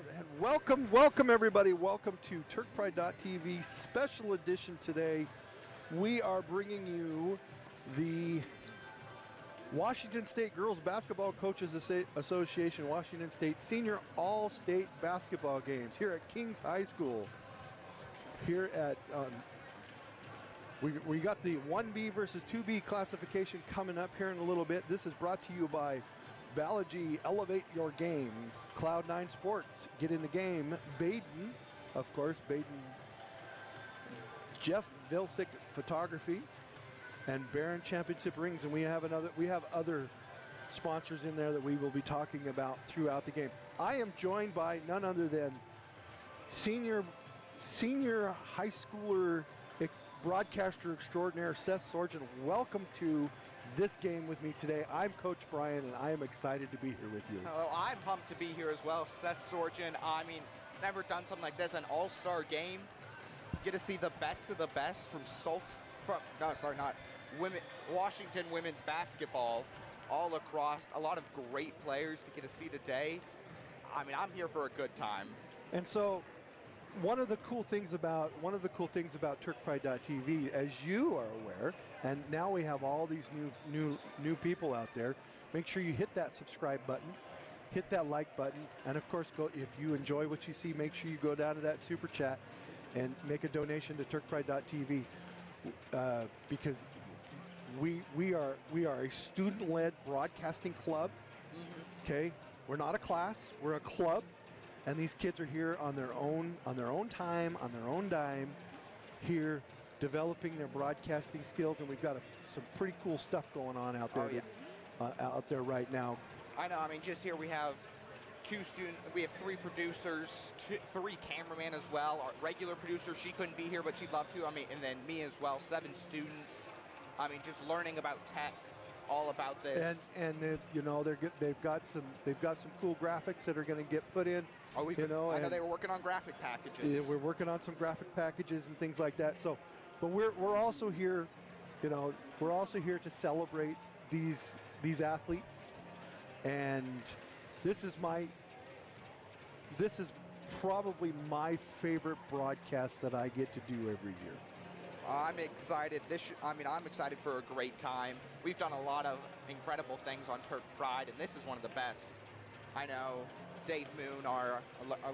right, and welcome everybody. Welcome to TurkPride.tv special edition today. We are bringing you the Washington State Girls Basketball Coaches Association Washington State Senior All-State Basketball Games here at Kings High School. Here at, we got the 1B versus 2B classification coming up here in a little bit. This is brought to you by Balaji, Elevate Your Game. Cloud9 Sports, Get in the Game. Baden, of course, Jeff Vilsick Photography, and Barron Championship Rings, and we have other sponsors in there that we will be talking about throughout the game. I am joined by none other than senior high schooler broadcaster extraordinaire Seth Sorgen. Welcome to this game with me today. I'm Coach Brian, and I am excited to be here with you. Well, I'm pumped to be here as well. Seth Sorgen. I mean, never done something like this, an all-star game. Get to see the best of the best from Washington women's basketball all across. A lot of great players to get to see today. I mean, I'm here for a good time. And so, one of the cool things about TurkPride.tv, as you are aware, and now we have all these new people out there. Make sure you hit that subscribe button, hit that like button, and of course, if you enjoy what you see, make sure you go down to that super chat and make a donation to TurkPride.tv because we are a student-led broadcasting club. Okay, we're not a class, we're a club. And these kids are here on their own time, on their own dime, here developing their broadcasting skills, and we've got some pretty cool stuff going on out there, out there right now. I know. I mean, just here we have we have 3 producers, 3 cameramen as well. Our regular producer, she couldn't be here, but she'd love to. I mean, and then me as well. 7 students. I mean, just learning about tech. All about this, and you know they've got some cool graphics that are going to get put in. Oh, I know they were working on graphic packages. Yeah, we're working on some graphic packages and things like that. So, but we're also here, we're also here to celebrate these athletes, and this is probably my favorite broadcast that I get to do every year. I'm excited. I'm excited for a great time. We've done a lot of incredible things on Turk Pride, and this is one of the best. I know Dave Moon, our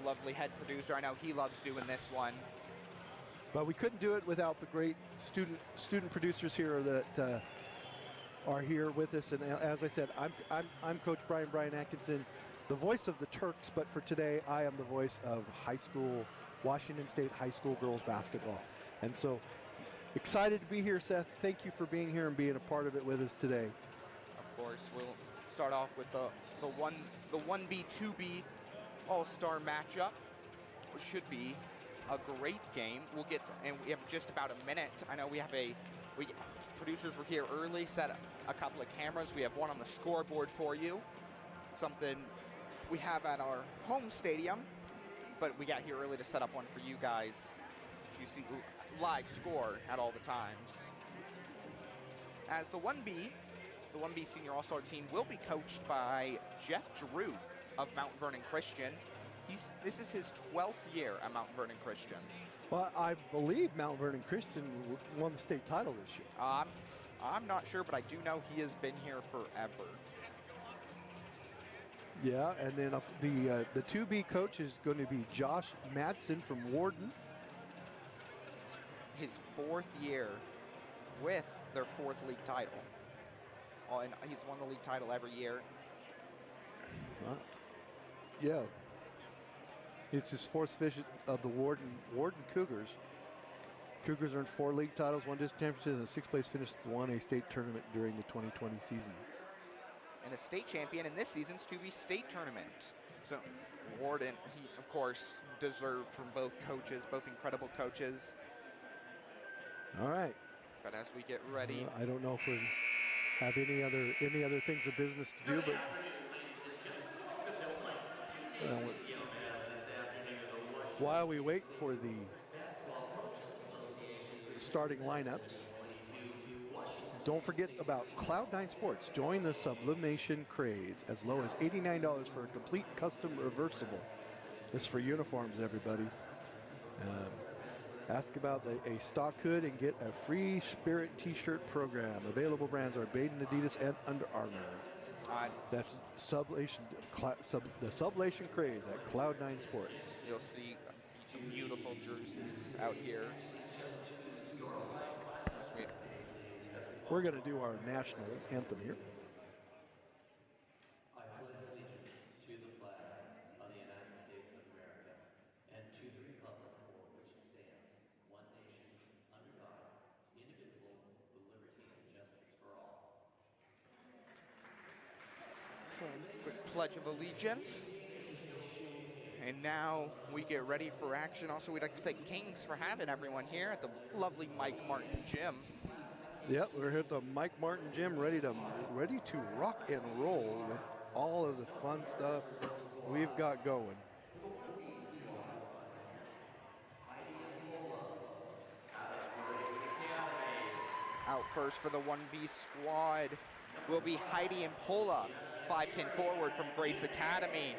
lovely head producer, I know he loves doing this one. But we couldn't do it without the great student producers here that are here with us. And as I said, I'm Coach Brian Atkinson, the voice of the Turks. But for today, I am the voice of Washington State high school girls basketball. And so, excited to be here, Seth. Thank you for being here and being a part of it with us today. Of course, we'll start off with the 1B, 2B all-star matchup, which should be a great game. And we have just about a minute. I know producers were here early, set up a couple of cameras. We have one on the scoreboard for you. Something we have at our home stadium, but we got here early to set up one for you guys. You see live score at all the times. As the 1B Senior All-Star team will be coached by Jeff Drew of Mount Vernon Christian. This is his 12th year at Mount Vernon Christian. Well, I believe Mount Vernon Christian won the state title this year. I'm not sure, but I do know he has been here forever. Yeah, and then the 2B coach is going to be Josh Madsen from Warden. His 4th year with their 4th league title. Oh, and he's won the league title every year. Yeah. It's his 4th vision of the Warden Cougars. Cougars earned 4 league titles, 1 district championship, and a 6th place finish won a state tournament during the 2020 season. And a state champion in this season's 2B state tournament. So Warden, he of course deserved from both coaches, both incredible coaches. All right. But as we get ready, I don't know if we have any other things of business to do, but while we wait for the starting lineups, don't forget about Cloud9 Sports. Join the sublimation craze as low as $89 for a complete custom reversible This is for uniforms, everybody. Ask about a stock hood and get a free Spirit t-shirt program. Available brands are Baden, Adidas, and Under Armour. That's the Sublation Craze at Cloud9 Sports. You'll see some beautiful jerseys out here. We're going to do our national anthem here. I pledge allegiance to the flag of the United States of America and to the republic for which it stands, one nation, under God, indivisible, with liberty and justice for all. Quick pledge of allegiance. And now we get ready for action. Also, we'd like to thank Kings for having everyone here at the lovely Mike Martin Gym. Yep, we're here at the Mike Martin Gym, ready to rock and roll with all of the fun stuff we've got going. Out first for the 1B squad will be Heidi Impola, 5'10" forward from Grace Academy.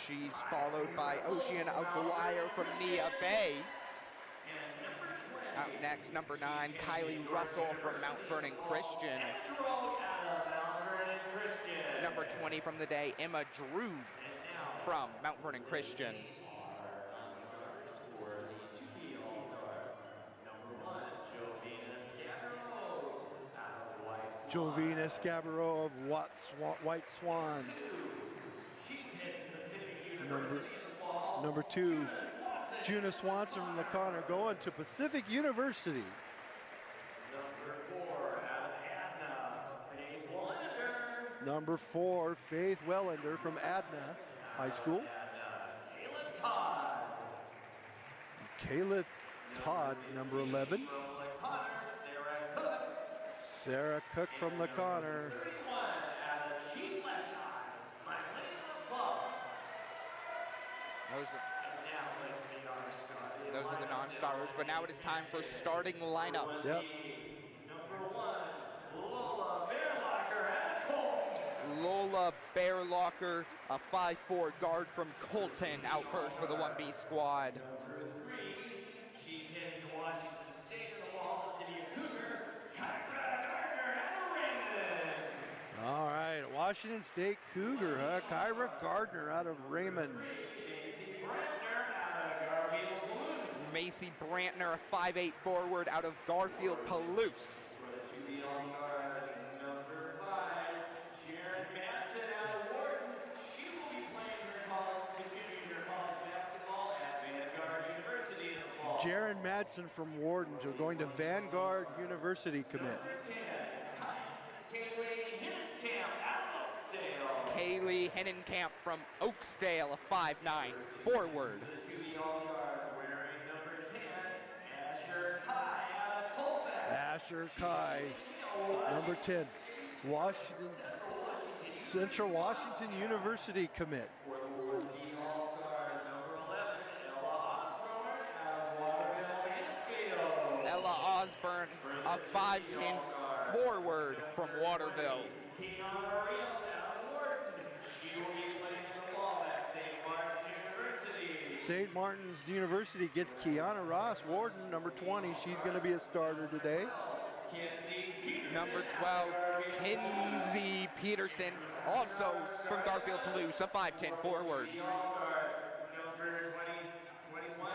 She's followed by Ocean Aguirre from Nia Bay. Out next, number 9, Kylie Russell from Mount Vernon Christian. Number 20 from the day, Emma Drew from Mount Vernon Christian. Jovina Scabro of White Swan. Number 2, Juna Swanson from LaConner going to Pacific University. Number 4, Faith Wellander from Adna High School. Kayla Todd, number 11. Sarah Cook from LaConner. Those are the non-starters, but now it is time for starting lineups. Yep. Lola Bearlocker, a 5'4" guard from Colton, out first for the 1B squad. Number 3, she's heading to Washington State in the fall of India Cougar, Cara Gardner out of Raymond. All right, Washington State Cougar, huh? Cara Gardner out of Raymond. Macy Brantner, a 5'8" forward out of Garfield Palouse. Number 5, Sharon Madsen out of Wharton. She will be continuing her college basketball at Vanguard University in the fall. Jaron Madsen from Warden, going to Vanguard University commit. Kaylee Hinnenkamp out of Oakdale. Kaylee Hinnenkamp from Oakdale, a 5'9" forward. Asher Kai, number 10, Central Washington University commit. Ella Osborne, a 5'10" forward from Waterville. St. Martin's University gets Kiana Ross Warden, number 20. She's going to be a starter today. Number 12, Kenzie Peterson, also from Garfield Palouse, a 5'10" forward. Number 21,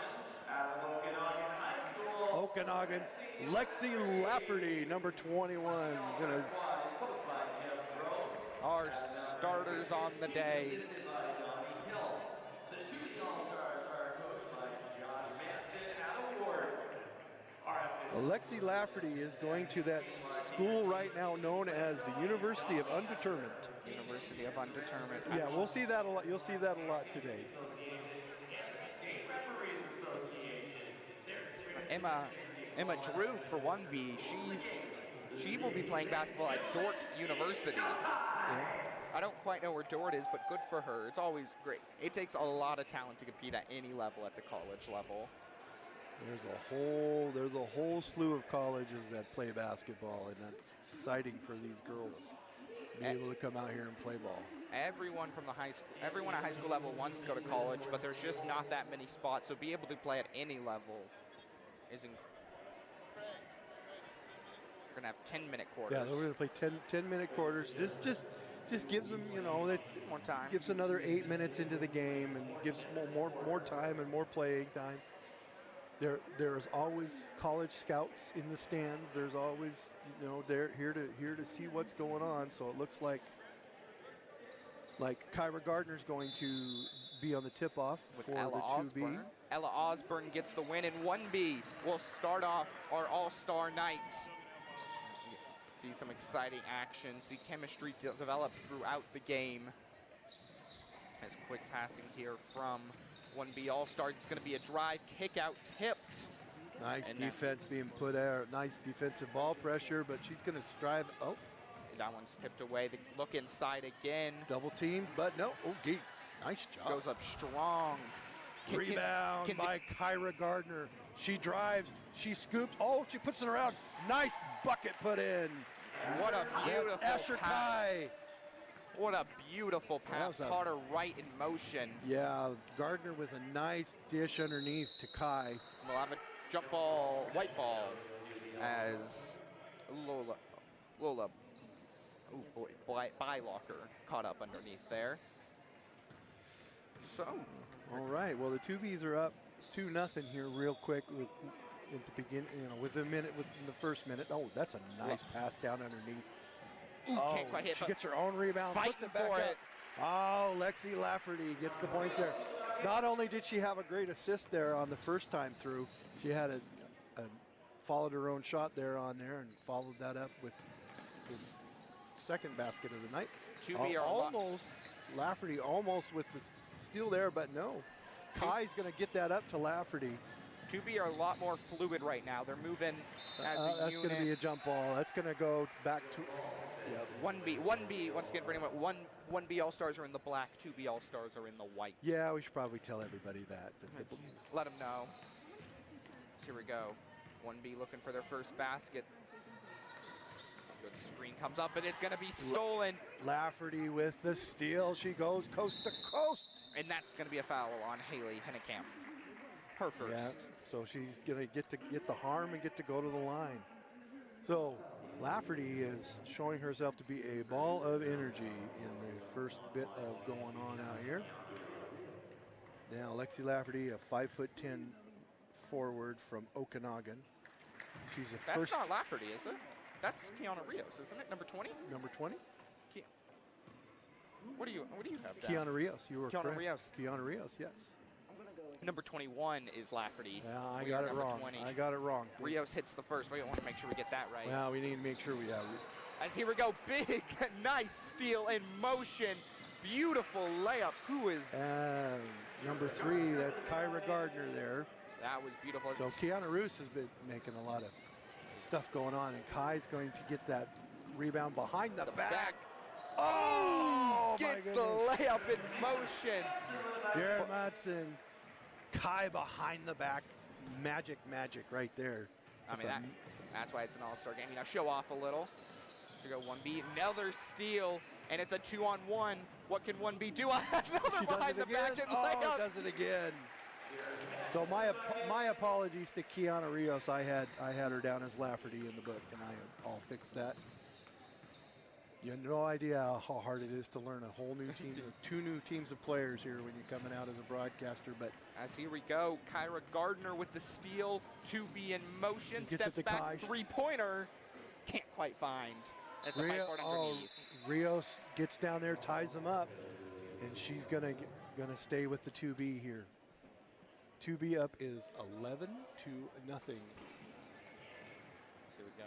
out of Okanagan High School. Okanagan, Lexi Lafferty, number 21. Our starters on the day. Lexi Lafferty is going to that school right now known as the University of Undetermined. University of Undetermined. Yeah, we'll see that a lot. You'll see that a lot today. Emma Drew for 1B. She will be playing basketball at Dordt University. Yeah. I don't quite know where Dordt is, but good for her. It's always great. It takes a lot of talent to compete at any level at the college level. There's a whole slew of colleges that play basketball, and that's exciting for these girls. be able to come out here and play ball. Everyone from the everyone at high school level wants to go to college, but there's just not that many spots. So be able to play at any level is incredible. We're gonna have 10-minute quarters. Yeah, we're gonna play 10-minute quarters. Just gives them, you know, that More time. gives another 8 minutes into the game and gives more time and more playing time. There's always college scouts in the stands. There's always, you know, they're here to see what's going on. So it looks like Cara Gardner's going to be on the tip-off With for Ella the 2B. Osborne. Ella Osborne gets the win, and 1B will start off our all-star night. See some exciting action, see chemistry develop throughout the game. As quick passing here from 1B All-Stars. It's going to be a drive, kick out, tipped. Nice And defense being put there. Nice defensive ball pressure, but she's going to strive. Oh, That one's tipped away. The look inside again. double team, but no. Oh, gee, nice job. Goes up strong. Rebound Kenzie- by Cara Gardner. She drives, she scoops. Oh, she puts it around. Nice bucket put in. What a beautiful Escher pass. Kai. What a beautiful pass. was a- Caught her right in motion. Yeah, Gardner with a nice dish underneath to Kai. We'll have a jump ball, white ball, as Lola, oh boy, Bylocker caught up underneath there. So, All right, well, the 2Bs are up 2-0 here real quick with at the beginning, you know, within the first minute. Oh, that's a nice pass down underneath. ooh, Oh, can't quite hit, she but gets her own rebound, puts fighting it back for up. it. Oh, Lexi Lafferty gets the points there. Not only did she have a great assist there on the first time through, she had a followed her own shot there on there and followed that up with this second basket of the night. 2B are almost, Lafferty almost with the steal there, but no. Kai's going to get that up to Lafferty. 2B are a lot more fluid right now. They're moving as a That's unit. going to be a jump ball. That's going to go back to, yeah. 1B, once again for anyone, 1B All-Stars are in the black, 2B All-Stars are in the white. Yeah, we should probably tell everybody that. Let them know. So here we go. 1B looking for their first basket. Good screen comes up, but it's going to be stolen. Lafferty with the steal. She goes coast to coast. And that's going to be a foul on Haley Hennekamp. Her first. Yeah, so she's going to get the harm and get to go to the line. So Lafferty is showing herself to be a ball of energy in the first bit of going on out here. Now Lexi Lafferty, a 5'10" forward from Okanagan. She's a That's first not Lafferty, is it? That's Kiana Rios, isn't it? Number 20? number 20. What do you have down? Kiana Rios, you were Kiana correct. Rios. Kiana Rios, yes. Number 21 is Lafferty. Yeah, I We got are it number wrong. 20. I got it wrong. Rios hits the first. We want to make sure we get that right. Well, we need to make sure we have. As here we go, big, nice steal in motion. Beautiful layup. Who is Number 3, that's Cara Gardner there. that? Was beautiful. So Kiana Roos has been making a lot of stuff going on, and Kai's going to get that rebound behind the back. Oh, Gets my the goodness. layup in motion. Jared Madsen, Kai behind the back. Magic right there. I mean, that's why it's an all-star game. You know, show off a little. So go 1B, another steal, and it's a 2-on-1. What can 1B do? Another She does behind it the again. back and Oh, layup. does it again. So my apologies to Kiana Rios. I had her down as Lafferty in the book, and I'll fix that. You have no idea how hard it is to learn a whole new team, 2 new teams of players here when you're coming out as a broadcaster. But As here we go, Cara Gardner with the steal, 2B in motion, Gets it steps to back, Kai. three-pointer, can't quite find. That's a high court underneath. Rios gets down there, ties them up, and she's gonna stay with the 2B here. 2B up is 11-0. Here we go.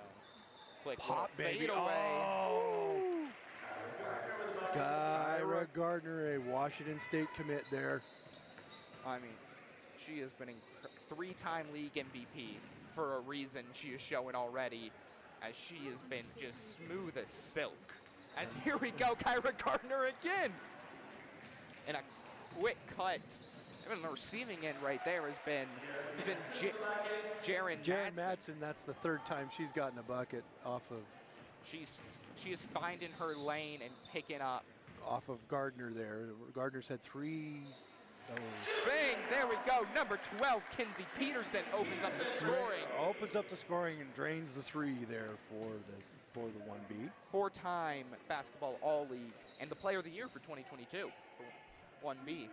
Quick Pop, little baby. fade away. Oh! Cara Gardner, a Washington State commit there. I mean, she has been a 3-time league MVP for a reason. She is showing already, as she has been just smooth as silk. As here we go, Cara Gardner again. And a quick cut. Even the receiving end right there has been Jaren Jared Madsen. Madsen, that's the 3rd time she's gotten a bucket off of She is finding her lane and picking up. Off of Gardner there. Gardner's had 3. Bang! There we go. Number 12, Kenzie Peterson opens up the scoring. Opens up the scoring and drains the 3 there for the 1B. 4-time basketball All-League and the Player of the Year for 2022 for 1B.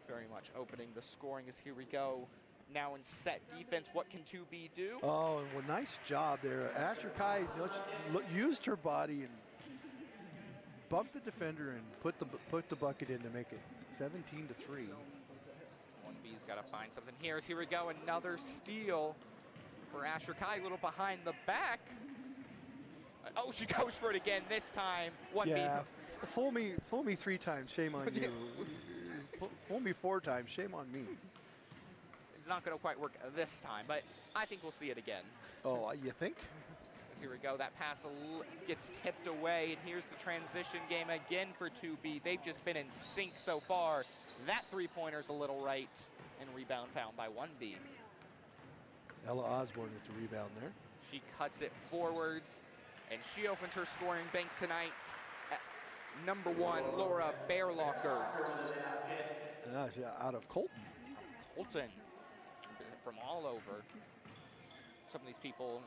Very much opening the scoring as here we go. Now in set defense, what can 2B do? Oh, well, nice job there. Asher Kai used her body and bumped the defender and put the bucket in to make it 17-3. 1B's got to find something here. As here we go, another steal for Asher Kai, a little behind the back. Oh, she goes for it again this time. 1B. Yeah, fool me 3 times, shame on you. Fool me 4 times, shame on me. It's not going to quite work this time, but I think we'll see it again. Oh, you think? As here we go, that pass gets tipped away, and here's the transition game again for 2B. They've just been in sync so far. That 3-pointer's a little right, and rebound found by 1B. Ella Osborne with the rebound there. She cuts it forwards, and she opens her scoring bank tonight at number 1, Laura Bearlocker. Out of Colton. Colton, from all over. Some of these people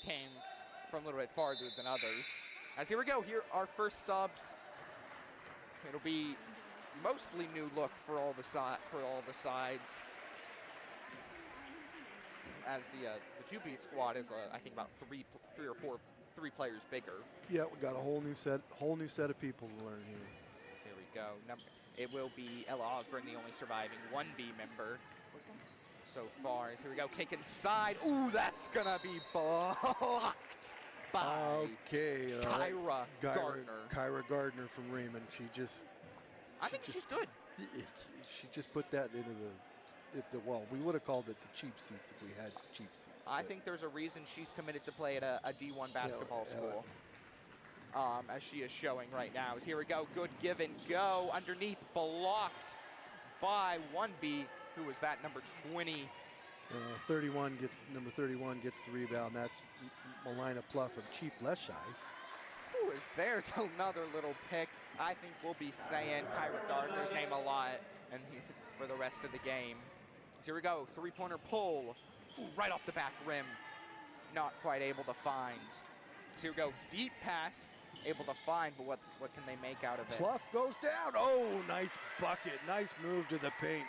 came from a little bit farther than others. As here we go, here are first subs. It'll be mostly new look for all the sides. As the 2B squad is, I think about three or four players bigger. Yeah, we got a whole new set of people to learn here. So here we go. It will be Ella Osborne, the only surviving 1B member so far. So here we go, kick inside. Ooh, that's gonna be blocked by Cara Gardner. Cara Gardner from Raymond. I think she's good. She just put that into well, we would have called it the cheap seats if we had cheap seats. I think there's a reason she's committed to play at a D1 basketball school. As she is showing right now. As here we go, good give and go. Underneath, blocked by 1B. Who was that, number 20? Number 31 gets the rebound. That's Melina Pluff of Chief Leshai. Who is there's another little pick. I think we'll be saying Cara Gardner's name a lot and for the rest of the game. So here we go, 3-pointer pull. Ooh, right off the back rim. Not quite able to find. So here we go, deep pass. Able to find, but what can they make out of it? Pluff goes down. Oh, nice bucket. Nice move to the paint.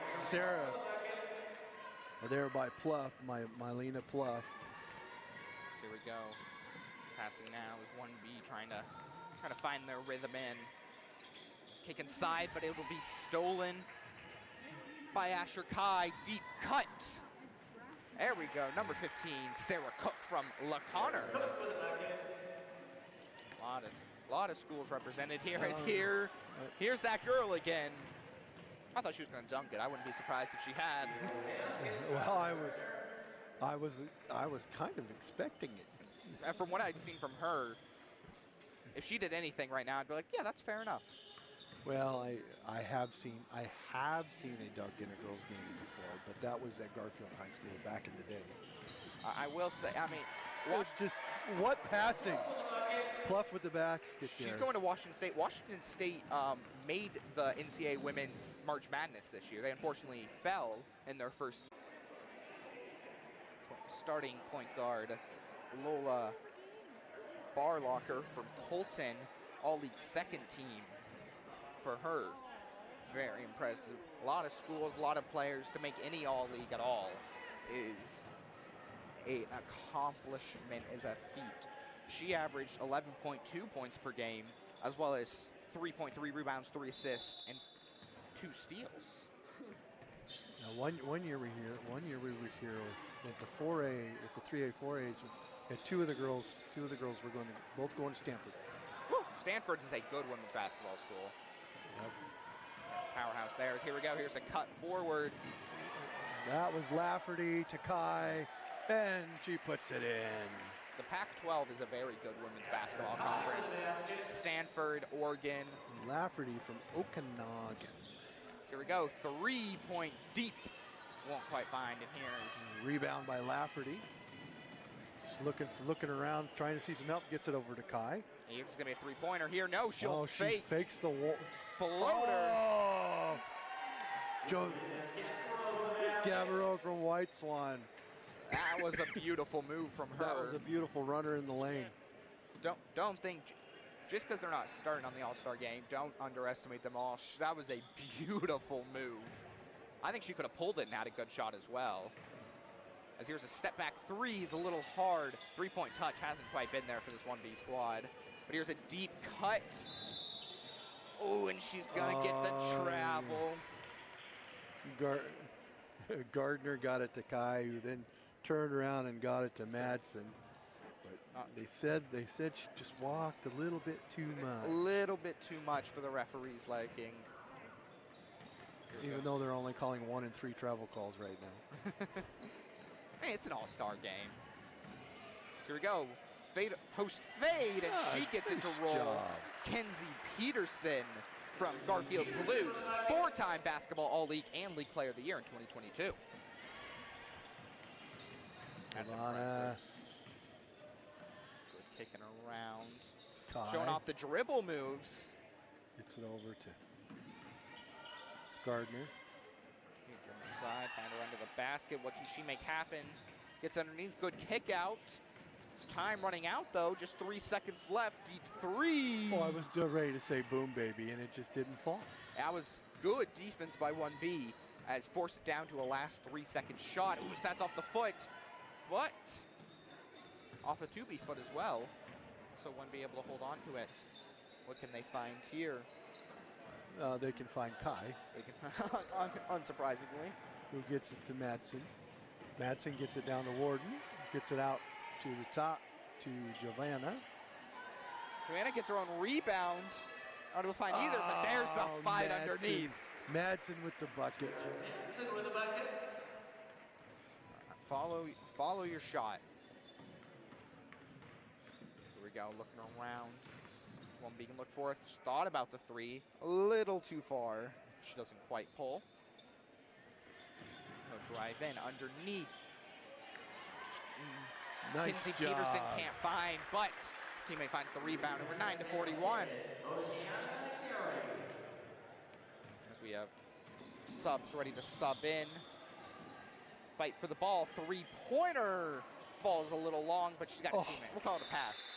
Sarah there by Pluff, Melina Pluff. So here we go. Passing now is 1B trying to find their rhythm in. Just kick inside, but it will be stolen by Asher Kai. Deep cut. There we go. Number 15, Sarah Cook from LaConner. A lot of schools represented here. Here's that girl again. I thought she was going to dunk it. I wouldn't be surprised if she had. Well, I was kind of expecting it. And from what I'd seen from her, if she did anything right now, I'd be like, yeah, that's fair enough. Well, I have seen a dunk in a girls' game before, but that was at Garfield High School back in the day. I will say, I mean, just what passing? Pluff with the basket there. She's going to Washington State. Washington State made the NCAA Women's March Madness this year. They unfortunately fell in their first starting point guard. Lola Barlocker from Colton, All-League second team for her. Very impressive. A lot of schools, a lot of players. To make any All-League at all is an accomplishment, is a feat. She averaged 11.2 points per game, as well as 3.3 rebounds, 3 assists, and 2 steals. Now, one year we were here with the 4A, with the 3A, 4As. And two of the girls were both going to Stanford. Woo! Stanford is a good women's basketball school. Yep. Powerhouse there. Here we go. Here's a cut forward. That was Lafferty to Kai, and she puts it in. The Pac-12 is a very good women's basketball conference. Stanford, Oregon. Lafferty from Okanagan. Here we go. 3-point deep. Won't quite find. And here's rebound by Lafferty. She's looking around, trying to see some help. Gets it over to Kai. It's going to be a three-pointer here. No, she'll Oh, she fake. fakes the Floater. Oh! Scabaro from White Swan. That was a beautiful move from her. That was a beautiful runner in the lane. Don't think, just because they're not starting on the All-Star game, don't underestimate them all. That was a beautiful move. I think she could have pulled it and had a good shot as well. As here's a step back three, is a little hard. Three-point touch hasn't quite been there for this 1B squad. But here's a deep cut. Oh, and she's gonna get the travel. Gardner got it to Kai, who then turned around and got it to Madsen. But they said she just walked a little bit too much. A little bit too much for the referee's liking. Even though they're only calling 1 and 3 travel calls right now. Hey, it's an all-star game. So here we go. Fade, post fade, and she gets it to roll. Job. Kenzie Peterson from Garfield Blues, 4-time basketball All-League and League Player of the Year in 2022. That's impressive. Good kicking around. Kai Showing off the dribble moves. gets it over to Gardner. Inside, find her under the basket. What can she make happen? Gets underneath, good kick out. Time running out though, just 3 seconds left. Deep three. Oh, I was still ready to say boom, baby, and it just didn't fall. That was good defense by 1B as forced it down to a last 3-second shot. Ooh, that's off the foot, but off the 2B foot as well. So 1B able to hold on to it. What can they find here? They can find Kai, They can, unsurprisingly. who gets it to Madsen. Madsen gets it down to Warden, gets it out to the top to Giovanna. Joanna gets her own rebound. Not able to find either, but there's the fight Madsen. underneath. Madsen with the bucket. Follow your shot. Here we go, looking around. 1B can look for it. She thought about the three, a little too far. She doesn't quite pull. No drive in underneath. Nice Kenzie job. Peterson can't find, but teammate finds the rebound, and we're 9-41. As we have subs ready to sub in. Fight for the ball, three-pointer. Falls a little long, but she's got a teammate. We'll call it a pass.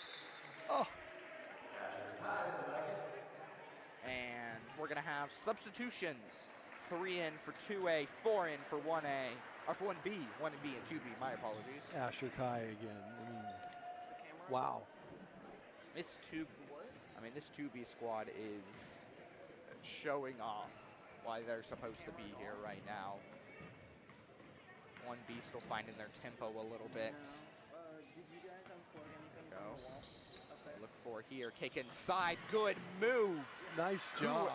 Oh. And we're gonna have substitutions. 3 in for 2A, 4 in for 1A, or for 1B, 1B and 2B, my apologies. Asher Kai again. I mean, wow. This 2B squad is showing off why they're supposed to be here right now. 1B still finding their tempo a little bit. Go. Look for here, kick inside, good move. Nice job.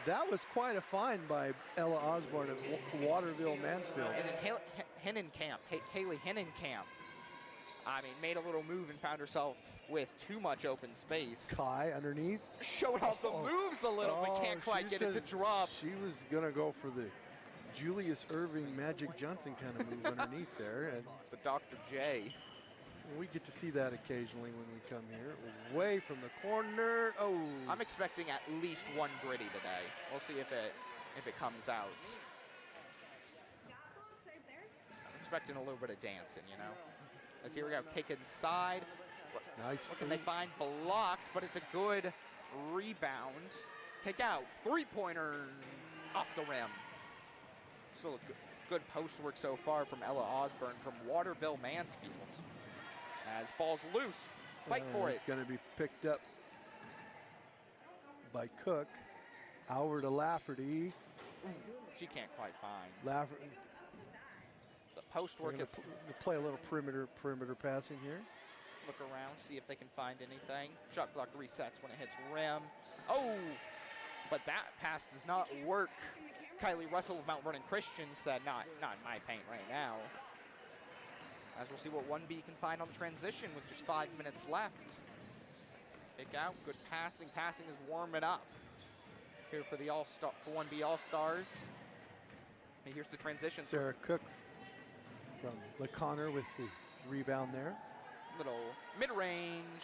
That was quite a find by Ella Osborne of Waterville, Mansfield. And then Haley Hennenkamp, I mean, made a little move and found herself with too much open space. Kai underneath. Showed off the moves a little, but can't quite get it to drop. She was going to go for the Julius Irving Magic Johnson kind of move underneath there. And The Dr. J. we get to see that occasionally when we come here. Away from the corner. Oh. I'm expecting at least one gritty today. We'll see if it comes out. I'm expecting a little bit of dancing, you know. As here we go, kick inside. Nice. What can they find? Blocked, but it's a good rebound. Kick out, three-pointer off the rim. So good post work so far from Ella Osborne from Waterville, Mansfield. As ball's loose, fight for it. It's going to be picked up by Cook. Howard to Lafferty. She can't quite find. Lafferty. The post work is. Play a little perimeter passing here. Look around, see if they can find anything. Shot clock resets when it hits rim. Oh, but that pass does not work. Kylie Russell of Mount Vernon Christian said, not in my paint right now. As we'll see what 1B can find on the transition with just 5 minutes left. Kick out, good passing. Passing is warming up here for the for 1B All-Stars. And here's the transition. Sarah Cook from LeConnor with the rebound there. Little mid-range,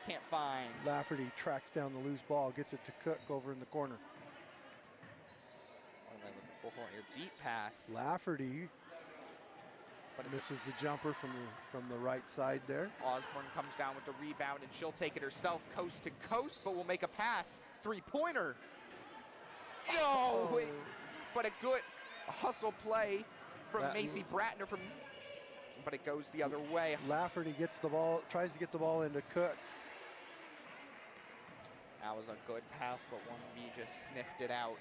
can't find. Lafferty tracks down the loose ball, gets it to Cook over in the corner. What am I looking for here? Deep pass. Lafferty But misses the jumper from the right side there. Osborne comes down with the rebound, and she'll take it herself coast to coast, but will make a pass. Three-pointer. No! Oh. But a good hustle play from Macy Bratner, but it goes the other way. Lafferty gets the ball, tries to get the ball into Cook. That was a good pass, but 1B just sniffed it out.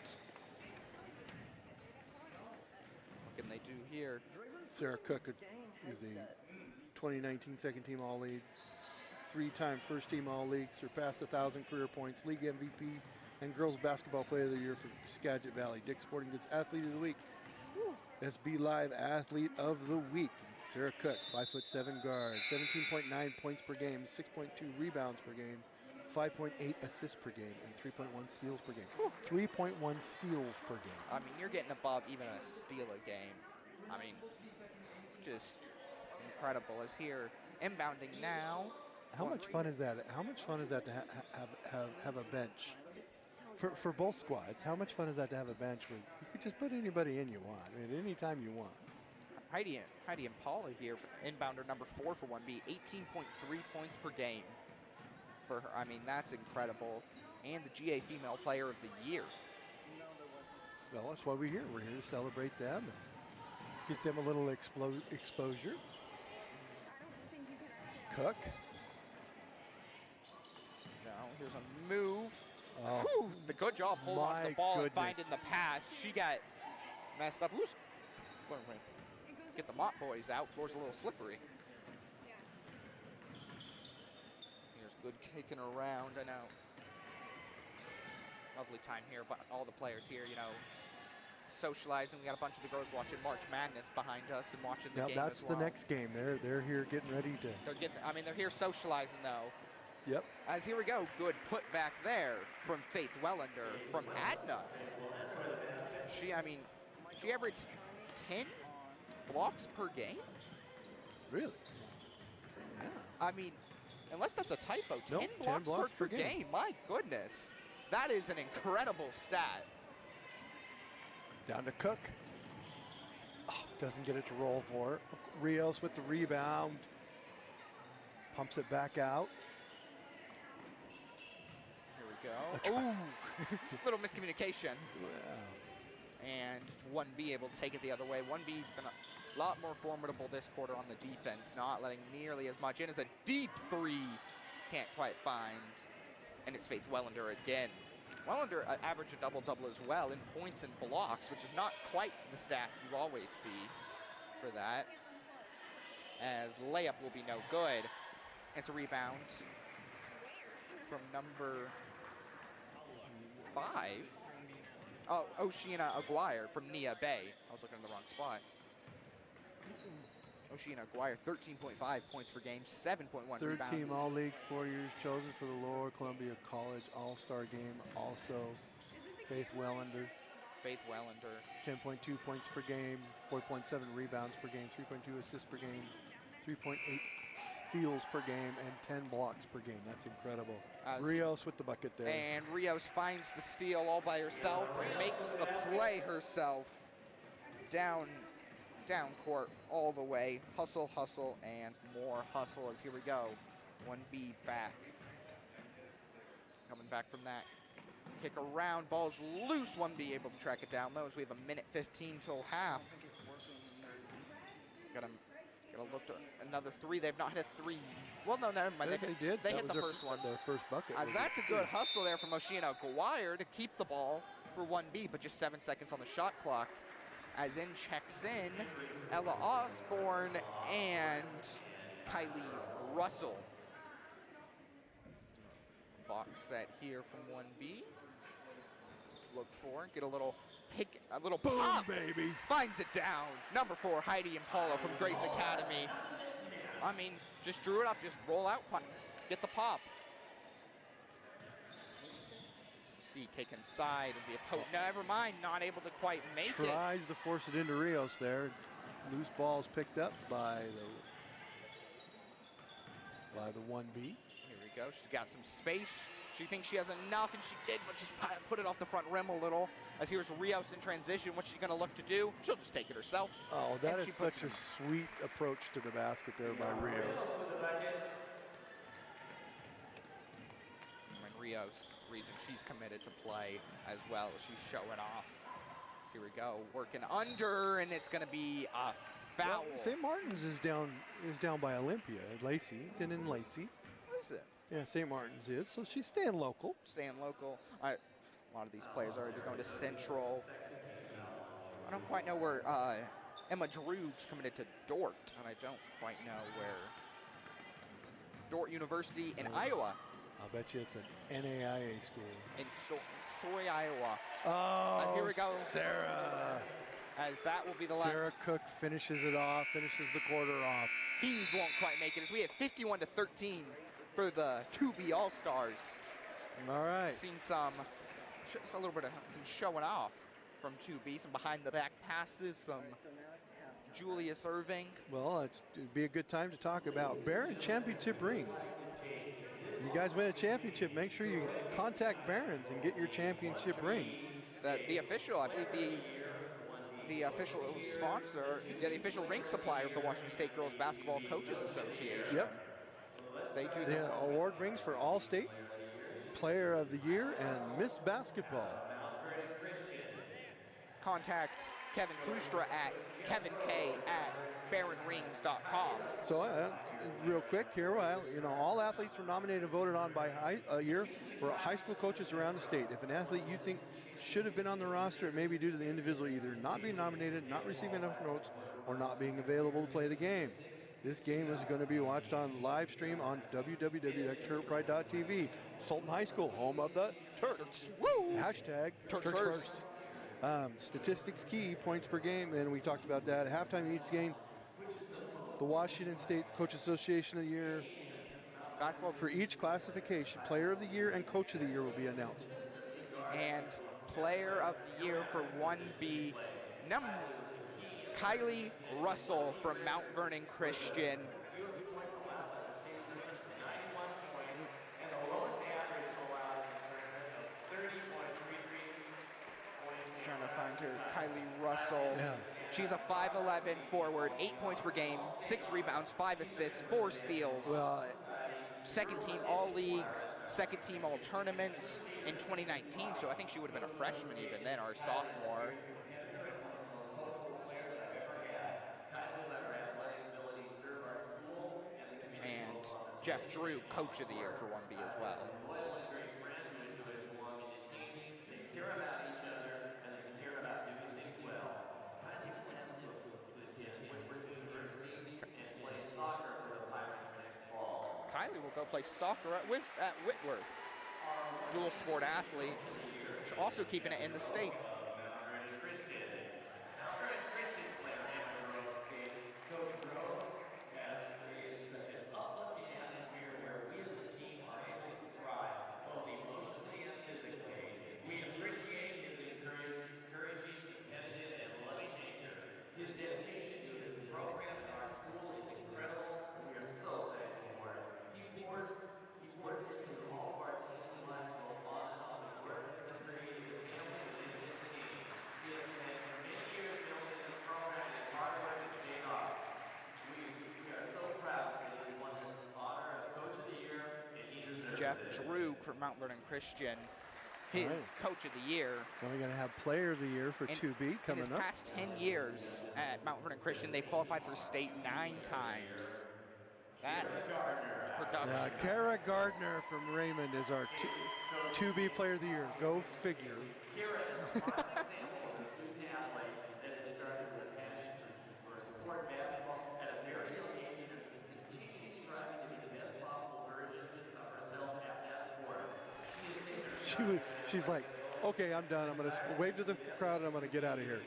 What can they do here? Sarah Cook is a 2019 second team All-League, 3-time first team All-League, surpassed 1,000 career points, league MVP, and girls basketball player of the year for Skagit Valley. Dick's Sporting Goods Athlete of the Week. SB Live Athlete of the Week. Sarah Cook, 5'7" guard, 17.9 points per game, 6.2 rebounds per game, 5.8 assists per game, and 3.1 steals per game. 3.1 steals per game. I mean, you're getting above even a steal a game. I mean, just incredible. Is here inbounding now. How much fun is that? How much fun is that to have a bench? For both squads, how much fun is that to have a bench where you could just put anybody in you want, at any time you want? Heidi and Paula here, inbounder number 4 for 1B, 18.3 points per game for her. I mean, that's incredible. And the GA Female Player of the Year. Well, that's why we're here. We're here to celebrate them. Gets them a little exposure. Cook. Now, here's a move. Oh, Whew, the good job holding on to the ball and goodness. finding the pass. She got messed up. Who's, get the mop boys out. Floor's a little slippery. Here's good kicking around. I know. Lovely time here, but all the players here, you know, socializing. We got a bunch of the girls watching March Madness behind us and watching the game that's as well. the next game. They're here getting ready to. They're here socializing though. Yep. As here we go, good put back there from Faith Wellander from Adna. She averaged 10 blocks per game. Really? Yeah. I mean, unless that's a typo, 10 Nope, blocks per game. My goodness. That is an incredible stat. Down to Cook. Oh, doesn't get it to roll for her. Rios with the rebound. Pumps it back out. Here we go. Ooh, little miscommunication. Wow. And 1B able to take it the other way. 1B's been a lot more formidable this quarter on the defense, not letting nearly as much in as a deep three. Can't quite find. And it's Faith Wellander again. Wellander averaged a double-double as well in points and blocks, which is not quite the stats you always see for that. As layup will be no good. It's a rebound from number 5. Oh, Oceana Aguirre from Nia Bay. I was looking in the wrong spot. Oceana Aguirre, 13.5 points per game, 7.1 rebounds. Third team All-League, 4 years, chosen for the Lower Columbia College All-Star game. Also, Faith Wellander. Faith Wellander. 10.2 points per game, 4.7 rebounds per game, 3.2 assists per game, 3.8 steals per game, and 10 blocks per game. That's incredible. Rios with the bucket there. And Rios finds the steal all by herself and makes the play herself down court all the way. Hustle, hustle, and more hustle as here we go. 1B back. Coming back from that. Kick around, ball's loose. 1B able to track it down though as we have a minute 15 till half. Gotta look to another three. They've not hit a three. Well, no, never mind. They did. They That hit was the first one. Their first bucket. That's a good hustle there from Oceana Aguirre to keep the ball for 1B, but just 7 seconds on the shot clock. As in checks in Ella Osborne and Kylie Russell. Box set here from 1B. Look for, get a little pick, a little Boom, pop. baby. Finds it down. Number 4, Heidi and Paula from Grace Academy. I mean, just drew it up, just roll out, get the pop. See, kick inside and be a poke. Never mind, not able to quite make it. Tries to force it into Rios there. Loose ball's picked up by by the 1B. Here we go. She's got some space. She thinks she has enough, and she did, but just put it off the front rim a little. As here's Rios in transition. What's she going to look to do? She'll just take it herself. Oh, that And is she puts such a it sweet approach to the basket there by Rios. And Rios, reason she's committed to play as well. She's showing off. So here we go, working under, and it's going to be a foul. Well, St. Martin's is down by Olympia. Lacey, it's in Lacey. What is it? Yeah, St. Martin's is, so she's staying local. Staying local. A lot of these players are either going to Central. I don't quite know where Emma Droog's committed to Dort, and I don't quite know where. Dort University in Iowa. I'll bet you it's an NAIA school. In Soy, Iowa. Oh, As here we go. Sarah. As that will be the last. Sarah Cook finishes it off, finishes the quarter off. He won't quite make it, as we have 51-13 for the 2B All-Stars. All right. Seen a little bit of some showing off from 2B, some behind-the-back passes, some Julius Irving. Well, it'd be a good time to talk about Barron Championship rings. You guys win a championship, make sure you contact Barron's and get your championship ring. The official, I believe the official sponsor, the official ring supplier of the Washington State Girls Basketball Coaches Association. Yep. They do the award rings for All-State Player of the Year and Miss Basketball. Contact Kevin Klustra at kevink@barronrings.com. So real quick here, all athletes were nominated and voted on by high school coaches around the state. If an athlete you think should have been on the roster, it may be due to the individual either not being nominated, not receiving enough notes, or not being available to play the game. This game is going to be watched on live stream on www.turfpride.tv. Sultan High School, home of the Turks. Woo! Hashtag Turks first. Statistics key, points per game, and we talked about that. At halftime each game, the Washington State Coach Association of the Year. Basketball for each classification, Player of the Year and Coach of the Year will be announced. And Player of the Year for 1B, Kylie Russell from Mount Vernon Christian. Trying to find her, Kylie Russell. Yeah. She's a 5'11" forward, 8 points per game, 6 rebounds, 5 assists, 4 steals. Well, second team All-League, second team All-Tournament in 2019, so I think she would have been a freshman even then, or a sophomore. And Jeff Drew, Coach of the Year for 1B as well. Kylie will go play soccer at Whitworth. Dual sport athlete, also keeping it in the state. Jeff Drew from Mount Vernon Christian, his Coach of the Year. Then we're going to have Player of the Year for 2B coming up. In his past 10 years at Mount Vernon Christian, they've qualified for state 9 times. That's production. Cara Gardner from Raymond is our 2B Player of the Year. Go figure. She's like, okay, I'm done. I'm going to wave to the crowd and I'm going to get out of here.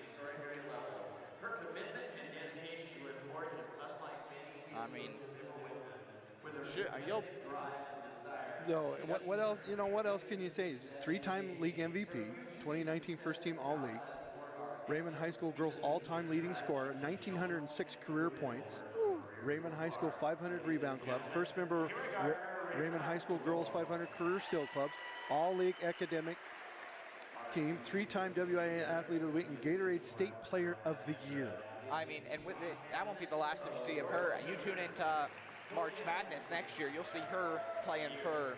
I mean, so what else? What else can you say? 3-time league MVP, 2019 first team All League, Raymond High School girls all-time leading scorer, 1,906 career points. Raymond High School 500 Rebound Club, first member Raymond High School Girls 500 Career Still Clubs, All-League Academic Team, 3-time WIA Athlete of the Week, and Gatorade State Player of the Year. I mean, and with that won't be the last that you see of her. You tune into March Madness next year, you'll see her playing for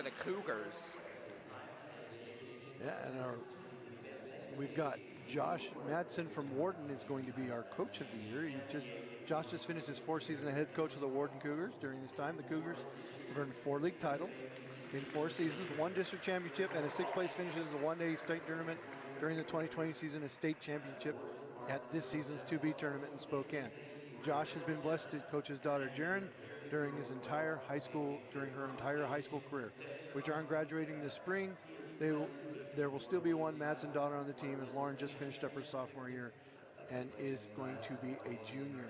the Cougars. Yeah, and we've got Josh Madsen from Warden is going to be our Coach of the Year. Josh just finished his 4th season as head coach of the Warden Cougars. During this time, the Cougars have earned 4 league titles in 4 seasons, 1 district championship, and a 6th-place finish in the one-day state tournament during the 2020 season, a state championship at this season's 2B tournament in Spokane. Josh has been blessed to coach his daughter Jaren during her entire high school career. With Jaren graduating this spring, there will still be one Madsen daughter on the team, as Lauren just finished up her sophomore year and is going to be a junior.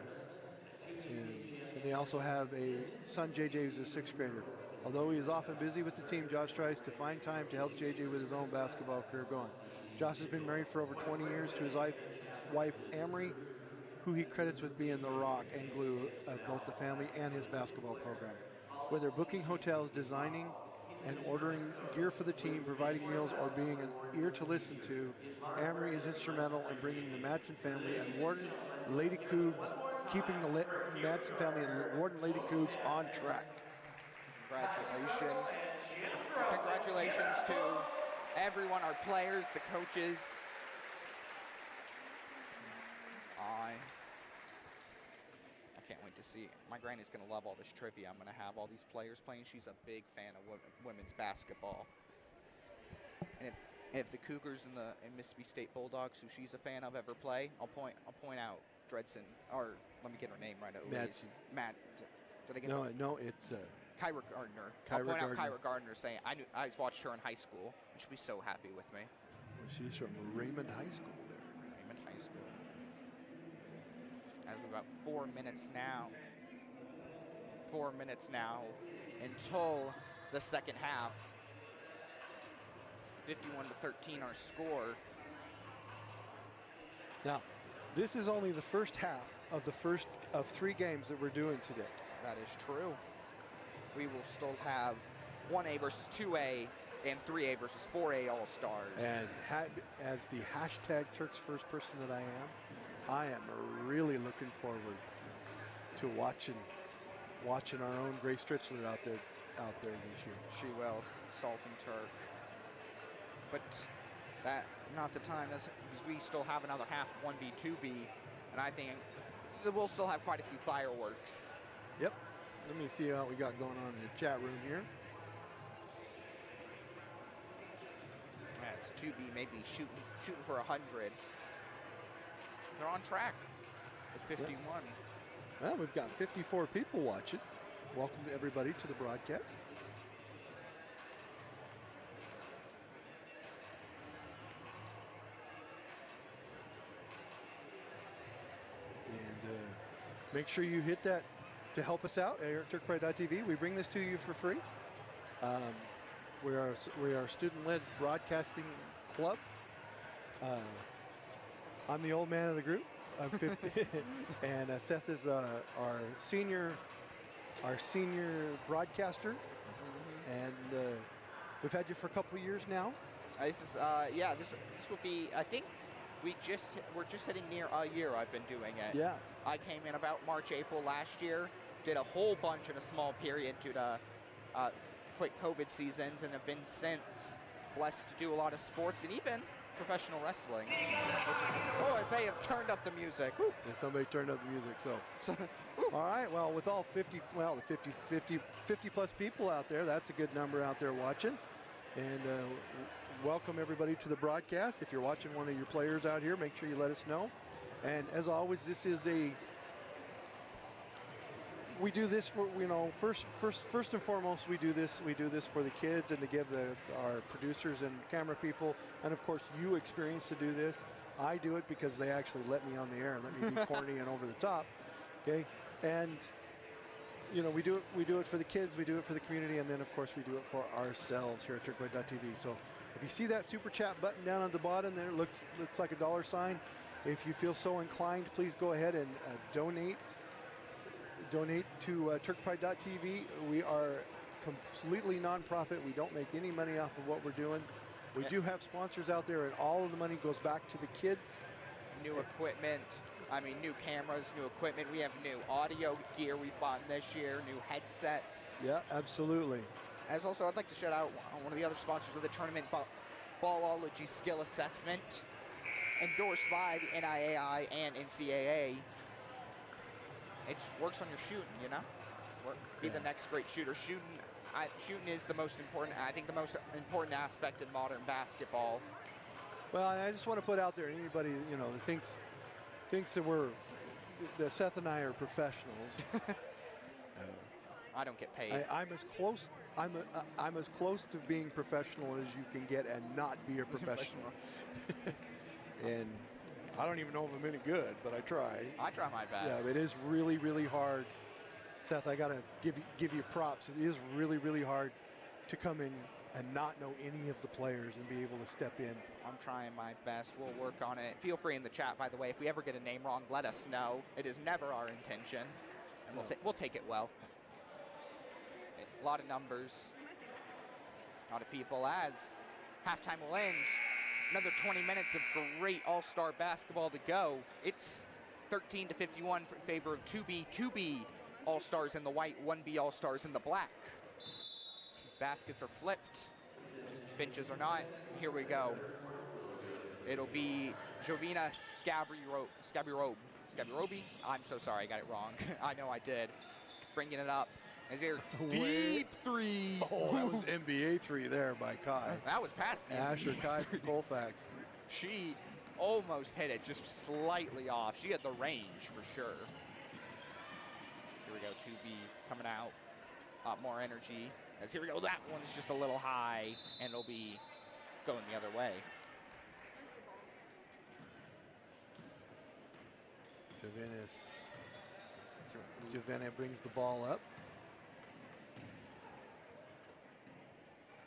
And they also have a son, JJ, who's a 6th grader. Although he is often busy with the team, Josh tries to find time to help JJ with his own basketball career going. Josh has been married for over 20 years to his wife, Amory, who he credits with being the rock and glue of both the family and his basketball program. Whether booking hotels, designing and ordering gear for the team, providing meals, or being an ear to listen to, Amory is instrumental in bringing the Madsen family and Warden Lady Cougs, keeping the Madsen family and Warden Lady Cougs on track. Congratulations. Congratulations to everyone, our players, the coaches. I can't wait to see. My granny's going to love all this trivia I'm going to have, all these players playing. She's a big fan of women's basketball. And if the Cougars and Mississippi State Bulldogs, who she's a fan of, ever play, I'll point out Dredson, or let me get her name right at least. Matt. Did I get that? No, it's Cara Gardner. I'll point out Cara Gardner saying, I watched her in high school, and she'll be so happy with me. Well, she's from Raymond High School there. Raymond High School. As we're about 4 minutes now. 4 minutes now until the second half. 51-13 our score. Now, this is only the first half of the first of 3 games that we're doing today. That is true. We will still have 1A versus 2A and 3A versus 4A All-Stars. And as the hashtag Turks First person that I am really looking forward to watching our own Grace Strichler out there this year. She will, Salt and Turk. But that not the time, because we still have another half, 1B, 2B, and I think that we'll still have quite a few fireworks. Yep. Let me see what we got going on in the chat room here. That's 2B, maybe shooting for 100. They're on track with 51. Yep. Well, we've got 54 people watching. Welcome to everybody to the broadcast. And make sure you hit that to help us out here at TurkPride.tv. We bring this to you for free. We are a student-led broadcasting club. I'm the old man of the group. I'm 50, and Seth is our senior broadcaster, and we've had you for a couple of years now. This is this will be, I think we're just hitting near a year I've been doing it. Yeah. I came in about March, April last year, did a whole bunch in a small period due to quick COVID seasons, and have been since blessed to do a lot of sports and even professional wrestling. As they have turned up the music. Woo. And somebody turned up the music, so. All right, well, with all 50 plus people out there, that's a good number out there watching. And welcome everybody to the broadcast. If you're watching one of your players out here, make sure you let us know. And as always, this is we do this for, first and foremost, we do this for the kids and to give our producers and camera people, and of course you experience to do this. I do it because they actually let me on the air and let me be corny and over the top. Okay, and we do it for the kids, we do it for the community, and then of course we do it for ourselves here at TurkPride.tv. So if you see that super chat button down at the bottom there, looks like a $sign. If you feel so inclined, please go ahead and donate donate to TurkPride.tv. We are completely nonprofit. We don't make any money off of what we're doing. We do have sponsors out there, and all of the money goes back to the kids. New equipment. I mean, new cameras, new equipment. We have new audio gear we've bought this year, new headsets. Yeah, absolutely. As also, I'd like to shout out one of the other sponsors of the tournament, Ballology Skill Assessment, endorsed by the NIAI and NCAA. It works on your shooting, you know? Be the next great shooter. Shooting is the most important, I think the most important aspect in modern basketball. Well, I just want to put out there, anybody, you know, that thinks that Seth and I are professionals. I don't get paid. I'm as close to being professional as you can get and not be a professional. And I don't even know if I'm any good, but I try. I try my best. Yeah, it is really, really hard. Seth, I gotta give you props. It is really, really hard to come in and not know any of the players and be able to step in. I'm trying my best. We'll work on it. Feel free in the chat, by the way. If we ever get a name wrong, let us know. It is never our intention, and we'll take it well. A lot of numbers, a lot of people. As halftime will end, another 20 minutes of great all-star basketball to go. It's 13-51 in favor of 2B all-stars in the white, 1B all-stars in the black. Baskets are flipped, benches are not. Here we go. It'll be Jovina Scabirobi. I'm so sorry, I got it wrong. I know I did. Bringing it up. Is here deep three. Oh, that was NBA three there by Kai. That was past the Asher NBA Kai three. from Colfax. She almost hit it, just slightly off. She had the range for sure. Here we go, 2B coming out. A lot more energy. As here we go, that one's just a little high, and it'll be going the other way. Jovina brings the ball up.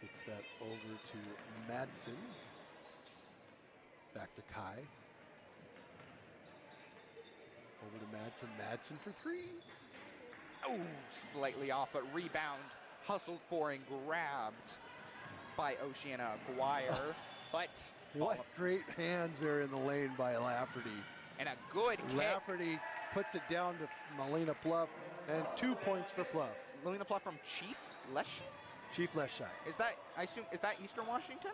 Gets that over to Madsen. Back to Kai. Over to Madsen. Madsen for three. Oh, slightly off, but rebound. Hustled for and grabbed by Oceana Aguirre. But what great hands there in the lane by Lafferty. And a good kick. Lafferty puts it down to Melina Pluff, and 2 points for Pluff. Melina Pluff from Chief Lesh. Chief Leshai. Is that, I assume, is that Eastern Washington?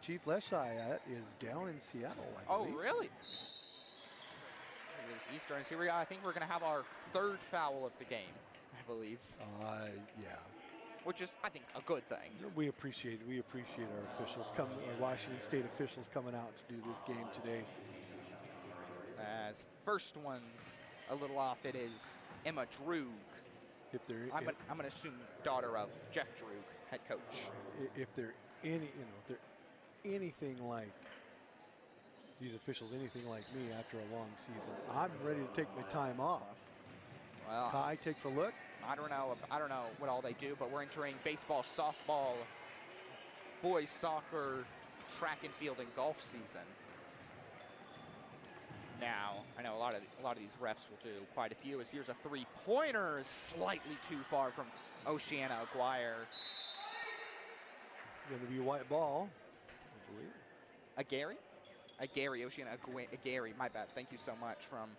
Chief Leshai is down in Seattle, I believe. Oh, really? It is Eastern. Here we go. I think we're going to have our third foul of the game, I believe. Yeah. Which is, I think, a good thing. We appreciate our officials, our Washington State officials coming out to do this game today. As first one's a little off, it is Emma Droog. I'm going to assume daughter of Jeff Droog, head coach. If they're anything like these officials, anything like me after a long season, I'm ready to take my time off. Well, Kai takes a look. I don't know what all they do, but we're entering baseball, softball, boys soccer, track and field, and golf season. Now, I know a lot of these refs will do quite a few. As here's a three-pointer, slightly too far from Oceana Aguirre. Going to be a white ball, I believe. Aguirre, Oceana Aguirre, my bad. Thank you so much from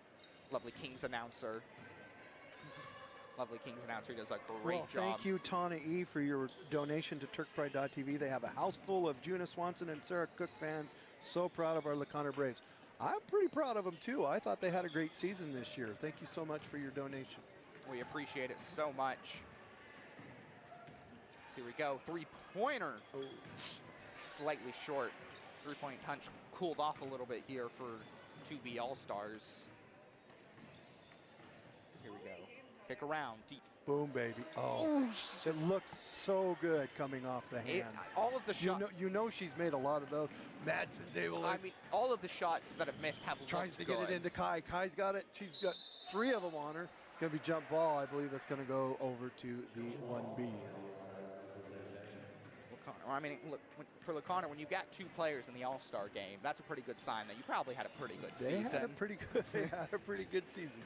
lovely King's announcer. Lovely King's announcer, he does a great job. Thank you, Tana E, for your donation to TurkPride.tv. They have a house full of Juna Swanson and Sarah Cook fans. So proud of our LeConner Braves. I'm pretty proud of them, too. I thought they had a great season this year. Thank you so much for your donation. We appreciate it so much. So here we go. Three-pointer. Oh, slightly short. Three-point punch cooled off a little bit here for 2B All-Stars. Here we go. Kick around. Deep. Boom, baby. Oh, it looks so good coming off the hands. All of the shots. You know she's made a lot of those. Madsen's able to. I mean, all of the shots that have missed have tries to good. Get it into Kai. Kai's got it. She's got three of them on her. Going to be jump ball. I believe it's going to go over to the 1B. I mean, look, for LeConner, when you got two players in the All-Star game, that's a pretty good sign that you probably had a pretty good season. They had a pretty good season.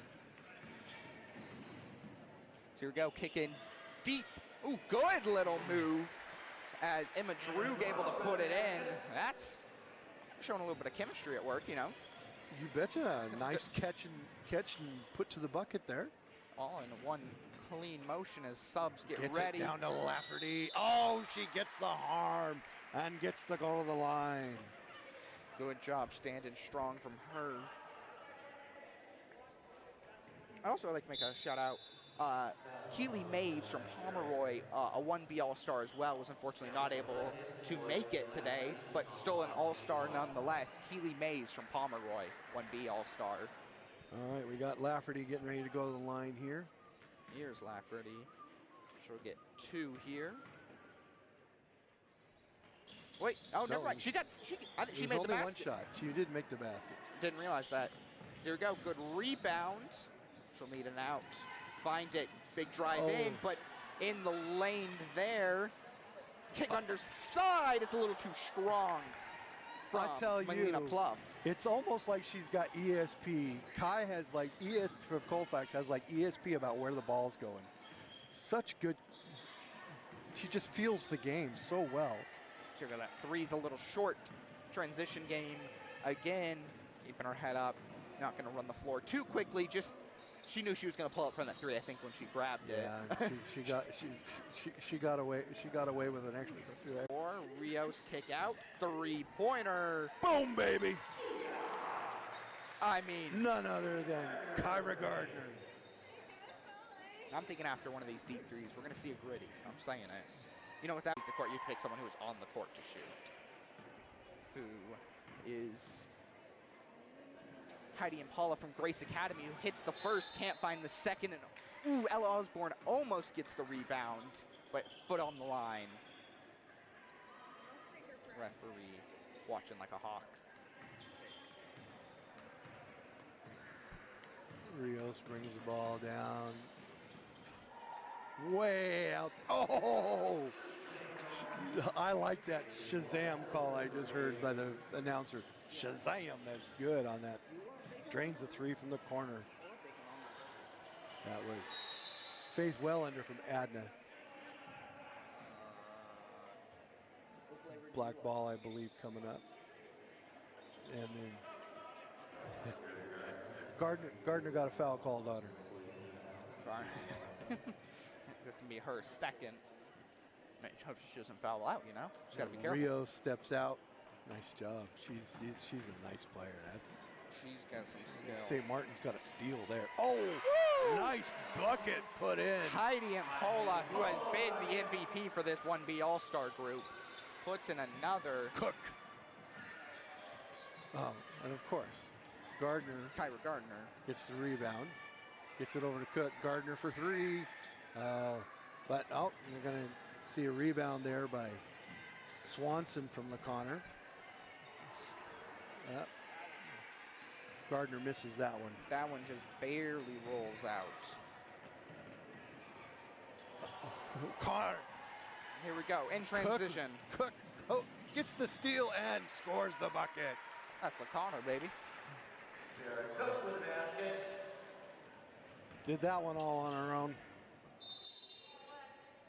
So here we go, kick in deep. Ooh, good little move as Emma Droog able to put it in. That's showing a little bit of chemistry at work, you know. You betcha. Nice catch and put to the bucket there. All in one clean motion as subs get Gets ready. it down to Lafferty. Oh, she gets the harm and gets to go to the line. Good job standing strong from her. I'd also like to make a shout out. Keely Maves from Pomeroy, a 1B All-Star as well, was unfortunately not able to make it today, but still an All-Star nonetheless. Keely Maves from Pomeroy, 1B All-Star. All right, we got Lafferty getting ready to go to the line here. Here's Lafferty. She'll get 2 here. Wait, oh, never mind. I think she made the basket. One shot. She did make the basket. Didn't realize that. So here we go. Good rebound. She'll need an out. Find it. Big drive in, but in the lane there. Kick underside. It's a little too strong from Melina Pluff. It's almost like she's got ESP. Kai has like ESP from Colfax has like ESP about where the ball's going. Such good. She just feels the game so well. So that 3's a little short. Transition game again. Keeping her head up. Not going to run the floor too quickly. Just she knew she was going to pull up from that 3. I think when she grabbed it. Yeah, she got away. She got away with an extra. Or Rios kick out 3-pointer. Boom, baby. I mean, none other than Cara Gardner. I'm thinking after one of these deep threes, we're going to see a gritty. I'm saying it. You know, with that, the court, you pick someone who is on the court to shoot. Who is Heidi Impala from Grace Academy, who hits the first, can't find the second, and ooh, Ella Osborne almost gets the rebound, but foot on the line. Referee watching like a hawk. Rios brings the ball down. Way out. Oh! I like that Shazam call I just heard by the announcer. Shazam, that's good on that. Drains the 3 from the corner. That was Faith Wellander from Adna. Black ball, I believe, coming up. And then Gardner got a foul called on her. This can be her second. Hope she doesn't foul out, you know? She's got to be careful. Rios steps out. Nice job. She's a nice player. She's got some skill. St. Martin's got a steal there. Oh, woo! Nice bucket put in. Heidi Impola, who has been the MVP for this 1B All-Star group, puts in another. Cook. Oh, and of course, Gardner. Cara Gardner gets the rebound. Gets it over to Cook. Gardner for 3. But you're going to see a rebound there by Swanson from the corner. Gardner misses that one. That one just barely rolls out. Connor. Here we go, in transition. Cook gets the steal and scores the bucket. That's the Connor, baby. Sarah Cook with the basket. Did that one all on her own.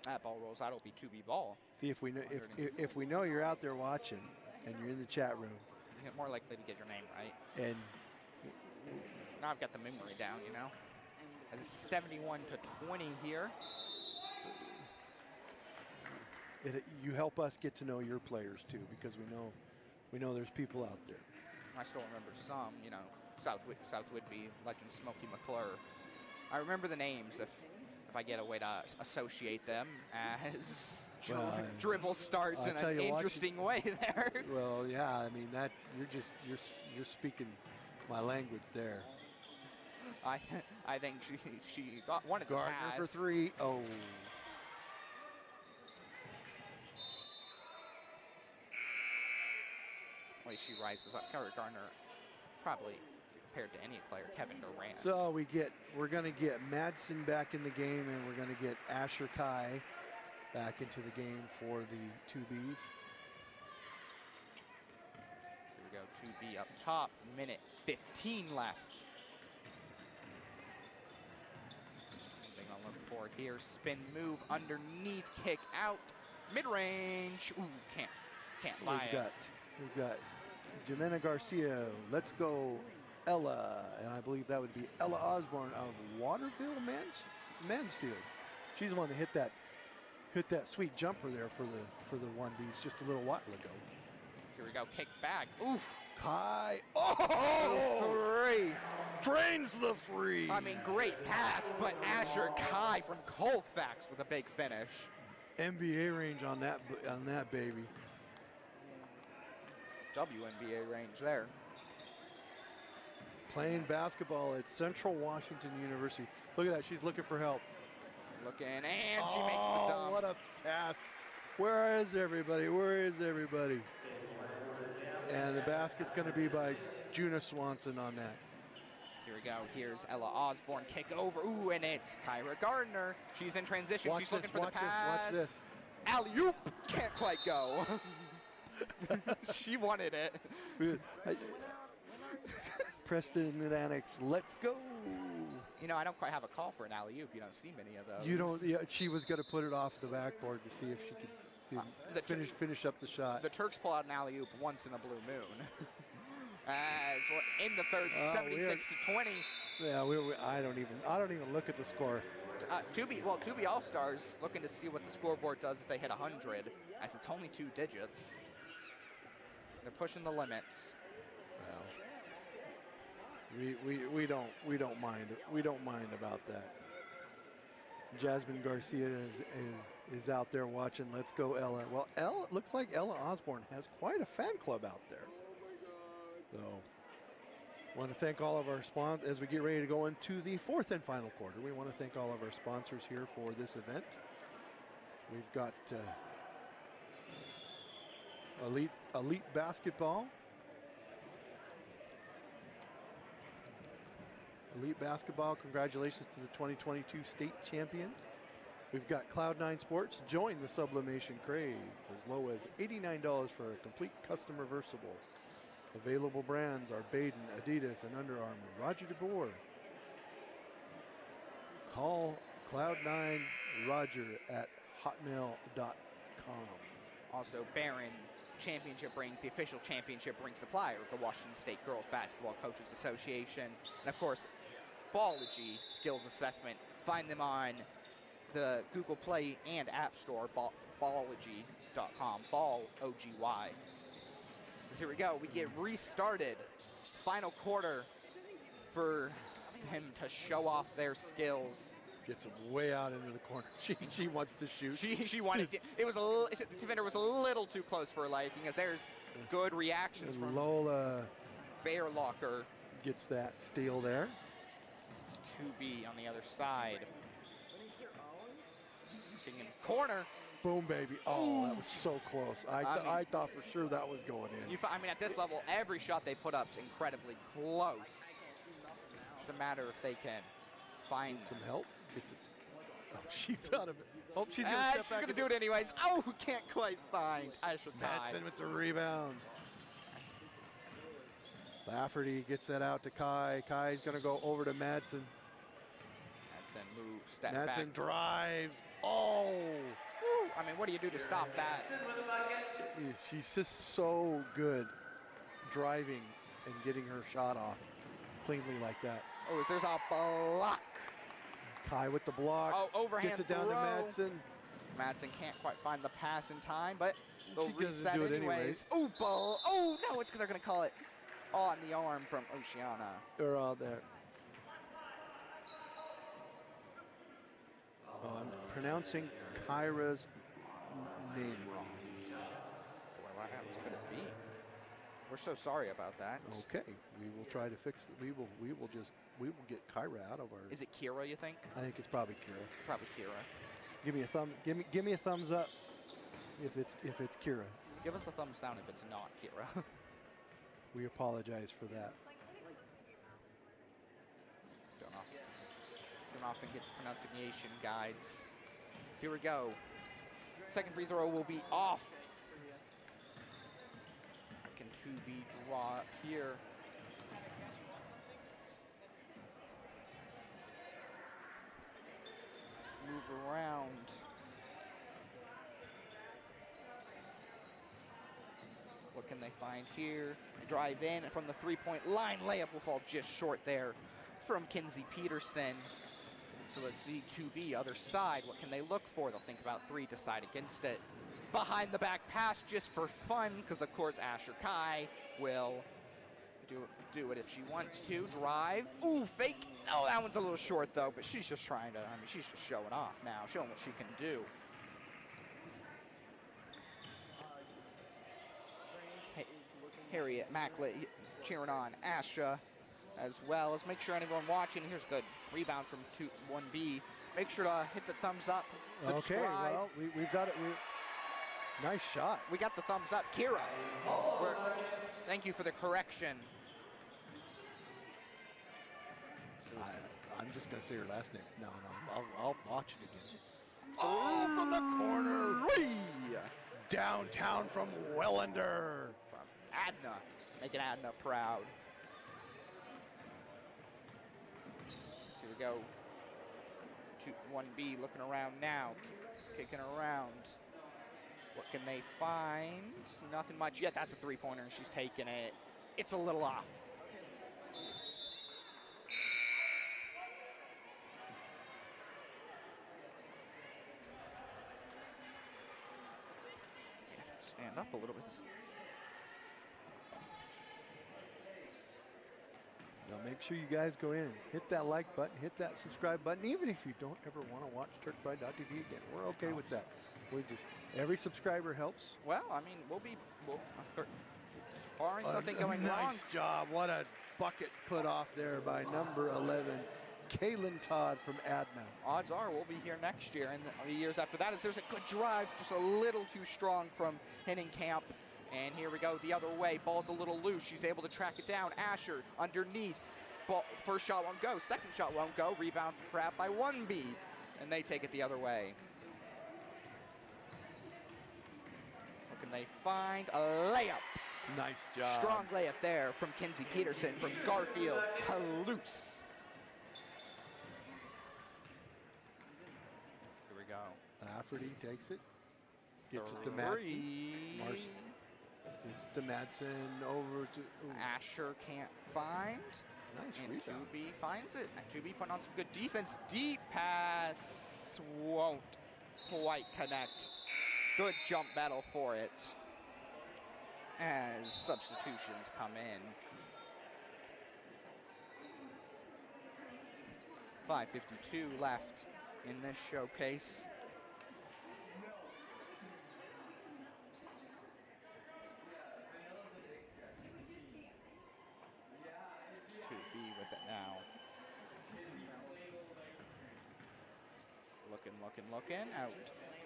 That ball rolls out, it'll be 2B ball. See, if we know you're out there watching and you're in the chat room. You're more likely to get your name right. And now I've got the memory down, you know. As it's 71-20 here. You help us get to know your players too, because we know there's people out there. I still remember some, you know, South Whitby legend Smokey McClure. I remember the names if I get a way to associate them as dribble starts in an interesting way there. Well, yeah, I mean that you're speaking my language there. I think she wanted to Gardner pass. for 3. Oh. Way she rises up. Cara Gardner, probably compared to any player, Kevin Durant. So we're going to get Madsen back in the game, and we're going to get Asher Kai back into the game for the 2Bs. So we go 2B up top, minute 15 left. Anything on for here. Spin move underneath, kick out, mid-range. Ooh, can't lie. We've got Jimena Garcia. Let's go Ella, and I believe that would be Ella Osborne of Waterville Mansfield. She's the one that hit that sweet jumper there for the 1Bs just a little while ago. Here we go, kick back. Oof. Kai, oh, 3. Drains the 3. I mean, great pass, but Asher Kai from Colfax with a big finish. NBA range on that baby. WNBA range there. Playing basketball at Central Washington University. Look at that, she's looking for help. Looking, and she makes the dump. What a pass. Where is everybody? Where is everybody? And the basket's going to be by Juna Swanson on that. Here we go. Here's Ella Osborne. Kick over. Ooh, and it's Cara Gardner. She's in transition. She's looking for the pass. Watch this. Alley-oop. Can't quite go. She wanted it. Preston and Annex, let's go. You know, I don't quite have a call for an alley-oop. You don't see many of those. You don't. Yeah, she was going to put it off the backboard to see if she could finish up the shot. The Turks pull out an alley-oop once in a blue moon. As we're in the third, 76-20. Yeah, I don't even look at the score. 2B All-Stars looking to see what the scoreboard does if they hit 100, as it's only 2 digits. They're pushing the limits. Well, we don't mind about that. Jasmine Garcia is out there watching. Let's go, Ella. Well, it looks like Ella Osborne has quite a fan club out there. So, want to thank all of our sponsors as we get ready to go into the 4th and final quarter. We want to thank all of our sponsors here for this event. We've got Elite Basketball. Elite Basketball, congratulations to the 2022 state champions. We've got Cloud9 Sports. Join the sublimation craze as low as $89 for a complete custom reversible. Available brands are Baden, Adidas, and Under Armour. Roger DeBoer. Call Cloud9 Roger at hotmail.com. Also, Barron Championship Rings, the official championship ring supplier of the Washington State Girls Basketball Coaches Association. And of course, Ballogy Skills Assessment. Find them on the Google Play and App Store, ballogy.com, Ball, O-G-Y. So here we go, we get restarted. Final quarter for him to show off their skills. Gets him way out into the corner. She wants to shoot. She wanted to, it was a little, the defender was a little too close for her liking, as there's good reactions from Lola. Bear Locker. Gets that steal there. It's 2B on the other side. Looking in corner. Boom, baby. Oh, that was so close. I thought for sure that was going in. I mean, at this level, every shot they put up is incredibly close. Just a matter if they can find some help. Gets it. Oh, she thought of it. Oh, she's going to step back. She's going to do it anyways. Oh, can't quite find Asher Kai. Madsen with the rebound. Lafferty gets that out to Kai. Kai's going to go over to Madsen. Madsen moves, step back. Madsen drives. Oh. Woo. I mean, what do you do to stop that? She's just so good driving and getting her shot off cleanly like that. Oh, there's a block. Kai with the block. Oh, overhand gets it down to Madsen. Madsen can't quite find the pass in time, but they'll reset do it anyways. Ooh, ball. Oh, no, it's because they're going to call it on the arm from Oceana. They're out there. Oh, I'm pronouncing Kyra's name wrong. Boy, what could it be? We're so sorry about that. Okay, we will try to fix it. We will get Kyra out of our. Is it Kira, you think? I think it's probably Kira. Probably Kira. Give me a thumb. Give me a thumbs up if it's Kira. Give us a thumbs down if it's not Kira. We apologize for that. Don't often get the pronunciation guides. So here we go. Second free throw will be off. Can 2B draw up here. around. What can they find here? Drive in from the three-point line. Layup will fall just short there from Kenzie Peterson. So let's see 2B, other side. What can they look for? They'll think about three, decide against it. Behind the back pass just for fun, because of course Asher Kai will do it if she wants to. Drive. Ooh, fake. Oh, that one's a little short though, but she's just trying to, I mean, she's just showing off now, showing what she can do. Hey, Harriet Mackley cheering on Asha as well. Let's make sure anyone watching, here's a good rebound from 1B. Make sure to hit the thumbs up, subscribe. Okay, well, we've got it. Nice shot. We got the thumbs up. Kira, thank you for the correction. So I'm just going to say her last name. No, I'll watch it again. Oh, from the corner. Whee! Downtown from Wellender. From Adna, making Adna proud. So here we go. 1B looking around now, kicking around. What can they find? Nothing much yet. That's a three-pointer, and she's taking it. It's a little off. Stand up a little bit. Now make sure you guys go in and hit that like button, hit that subscribe button. Even if you don't ever want to watch TurkPride.tv again, we're okay with that. We just, every subscriber helps. Well, I mean, we'll barring something going wrong. Nice job. What a bucket put off there by number 11, Kaylin Todd from Adna. Odds are we'll be here next year and the years after that, as there's a good drive, just a little too strong from Hennenkamp. And here we go the other way. Ball's a little loose. She's able to track it down. Asher underneath. Ball, first shot won't go. Second shot won't go. Rebound grabbed by 1B. And they take it the other way. What can they find? A layup. Nice job. Strong layup there from Kenzie Peterson from Garfield. Loose. Here we go. Lafferty takes it. Gets it to Madsen. It's to Madsen over to Asher can't find. Nice and rebound. 2B finds it. 2B putting on some good defense. Deep pass won't quite connect. Good jump battle for it as substitutions come in. 5:52 left in this showcase. 2B with it now. Looking. Out.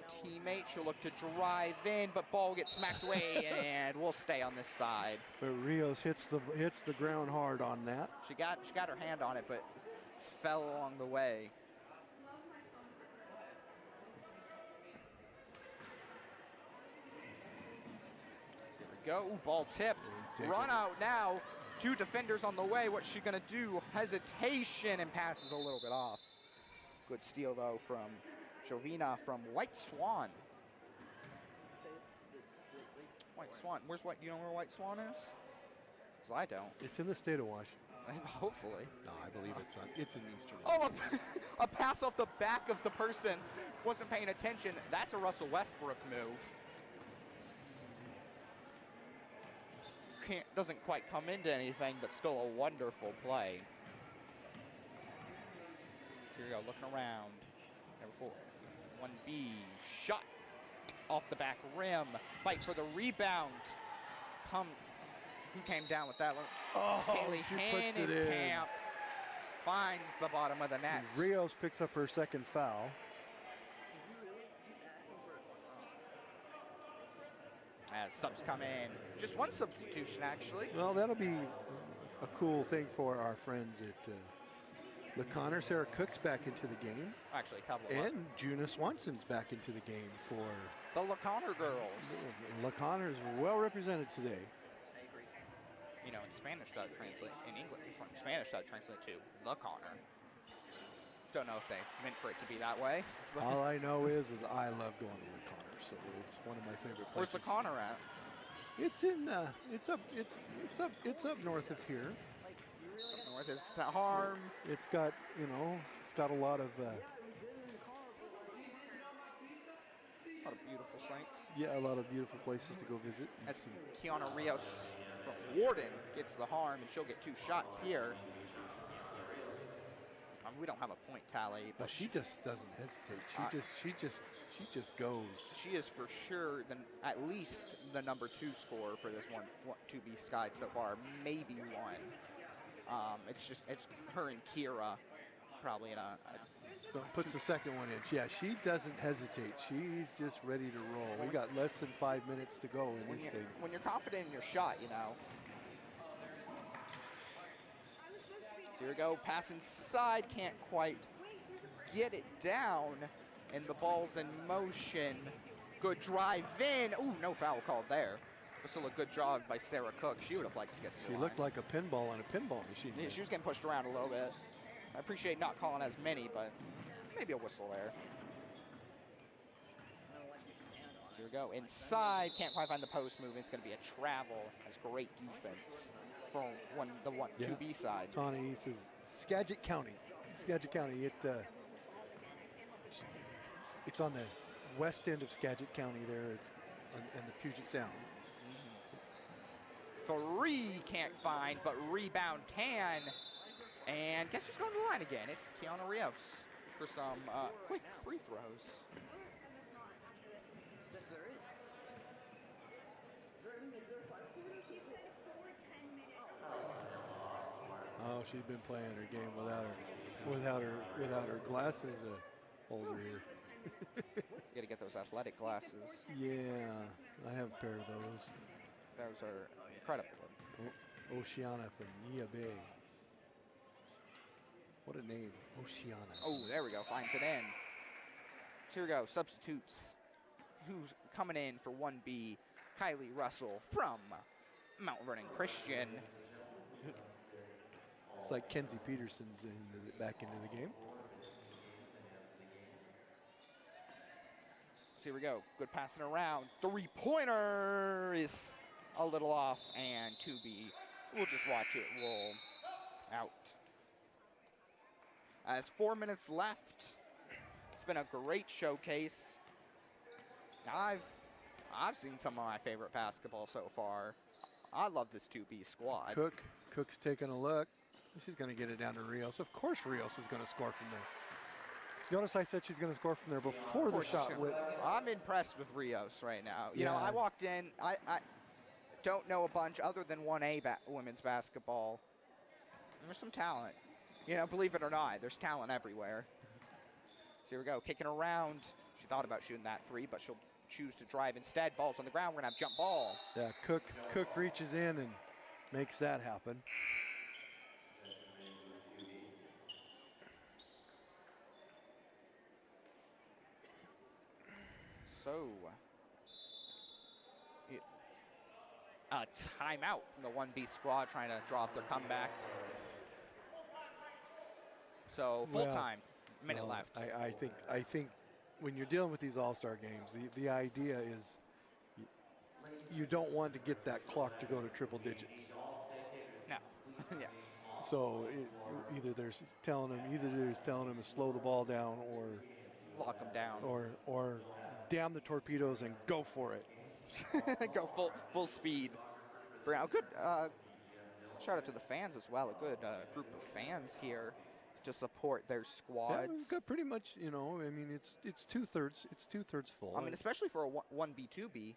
Teammate, she'll look to drive in, but ball gets smacked away, and we'll stay on this side. But Rios hits the ground hard on that. She got her hand on it, but fell along the way. Here we go. Ooh, ball tipped. Run out now. Two defenders on the way. What's she gonna do? Hesitation, and passes a little bit off. Good steal though from Jovina from White Swan. White Swan. Where's White? You know where White Swan is? Because I don't. It's in the state of Washington. Hopefully. No, I believe it's in Eastern. Oh, a pass off the back of the person. Wasn't paying attention. That's a Russell Westbrook move. Doesn't quite come into anything, but still a wonderful play. Here we go, looking around. Number 4, 1B, shot off the back rim. Fight for the rebound. Who came down with that? Oh, Kaylee she puts it in. Hennenkamp finds the bottom of the net. Rios picks up her second foul. As subs come in. Just one substitution, actually. Well, that'll be a cool thing for our friends at LeConnor. Sarah Cook's back into the game. Actually, a couple. And Juna Swanson's back into the game for the LeConnor girls. LeConnor's well represented today. You know, in Spanish that would translate, in English, from Spanish that would translate to the Connor. Don't know if they meant for it to be that way. But All I know is I love going to the Connor, so it's one of my favorite places. where's the Connor at? It's in it's up north of here. Up north is Harm. It's got, it's got a lot of Beautiful sights. yeah, a lot of beautiful places to go visit. As Kiana Rios from Warden gets the harm, and she'll get 2 shots here. We don't have a point tally, but She just doesn't hesitate. She just goes. she is for sure at least the number 2 scorer for this 2B Sky so far, maybe 1. It's her and Kira probably in a Puts the second one in. Yeah, she doesn't hesitate. She's just ready to roll. We got less than 5 minutes to go in this thing. when you're confident in your shot, So here we go, pass inside, can't quite get it down, and the ball's in motion. Good drive in. Ooh, no foul called there. But still a good job by Sarah Cook. She would have liked to get to the She line. looked like a pinball on a pinball machine. Yeah, she was getting pushed around a little bit. I appreciate not calling as many, but maybe a whistle there. So here we go, inside, can't quite find the post movement. It's going to be a travel. That's great defense for the 2B side. Tawny says Skagit County. Skagit County. It's on the west end of Skagit County there. It's in the Puget Sound. 3 can't find, but rebound can. And guess who's going to the line again? It's Kiana Rios for some quick free throws. Oh, she's been playing her game without her glasses holder here. You got to get those athletic glasses. Yeah, I have a pair of those. Those are incredible. Oceana from Nia Bay. What a name, Oceana. Oh, there we go, finds it in. So here we go, substitutes. Who's coming in for 1B? Kylie Russell from Mount Vernon Christian. It's like Kenzie Peterson's back into the game. So here we go, good passing around. 3-pointer is a little off, and 2B, we'll just watch it roll out. As 4 minutes left, it's been a great showcase. I've seen some of my favorite basketball so far. I love this 2B squad. Cook's taking a look. She's going to get it down to Rios. Of course Rios is going to score from there. You notice I said she's going to score from there before the shot went. I'm impressed with Rios right now. You know, Yeah. I walked in, I don't know a bunch other than 1A women's basketball. There's some talent. You know, believe it or not, there's talent everywhere. So here we go, kicking around. She thought about shooting that 3, but she'll choose to drive instead. Ball's on the ground, we're gonna have jump ball. Yeah, Cook reaches in and makes that happen. So, a timeout from the 1B squad trying to draw up their comeback. So full time, minute left. I think when you're dealing with these all-star games, the idea is you don't want to get that clock to go to triple digits. No, yeah. So either they're telling them to slow the ball down, Lock them down. or damn the torpedoes and go for it. Go full speed. Good shout out to the fans as well. A good group of fans here to support their Yeah, squads. we've got pretty much, I mean, it's two-thirds full. I mean, especially for a 1B, 2B,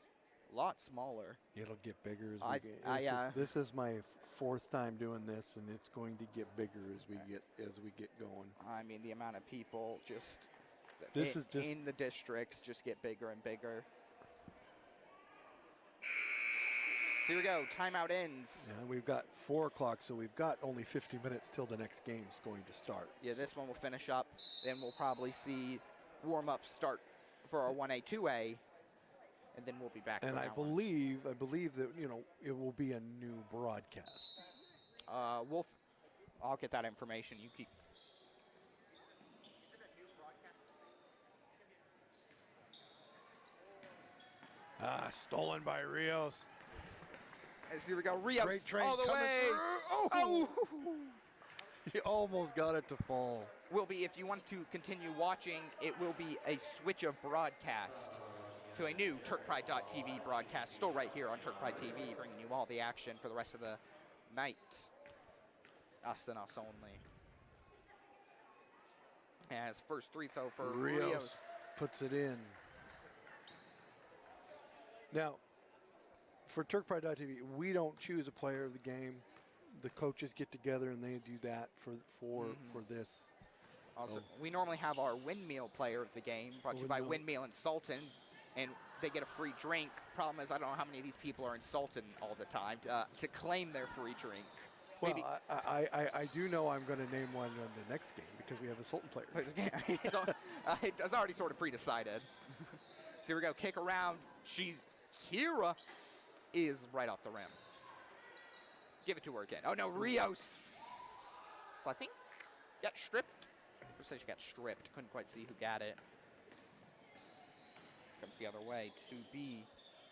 a lot smaller. It'll get bigger as we get. This is my 4th time doing this, and it's going to get bigger as we get going. I mean, the amount of people This is just in the districts just get bigger and bigger. So here we go, timeout ends. Yeah, we've got 4 o'clock, so we've got only 50 minutes till the next game's going to start. Yeah, this one will finish up. Then we'll probably see warm-up start for our 1A, 2A, and then we'll be back. And for I round one. believe that it will be a new broadcast. I'll get that information. You keep. Stolen by Rios. As here we go, Rios Freight train all the coming way. through. Oh! He almost got it to fall. Will be, if you want to continue watching, it will be a switch of broadcast to a new TurkPride.tv broadcast, still right here on TurkPride TV, bringing you all the action for the rest of the night. Us and us only. As first free throw for Rios. Puts it in. Now, for TurkPride.tv, we don't choose a player of the game. The coaches get together and they do that for this. Also, we normally have our windmill player of the game, brought to you by Windmill and Sultan, and they get a free drink. Problem is, I don't know how many of these people are in Sultan all the time to claim their free drink. Well, I do know I'm going to name one on the next game because we have a Sultan player. It's already sort of pre-decided. So here we go, kick around. Kira is right off the rim. Give it to her again. Oh no, Rios, I think, got stripped. Or say she got stripped. Couldn't quite see who got it. Comes the other way. 2B.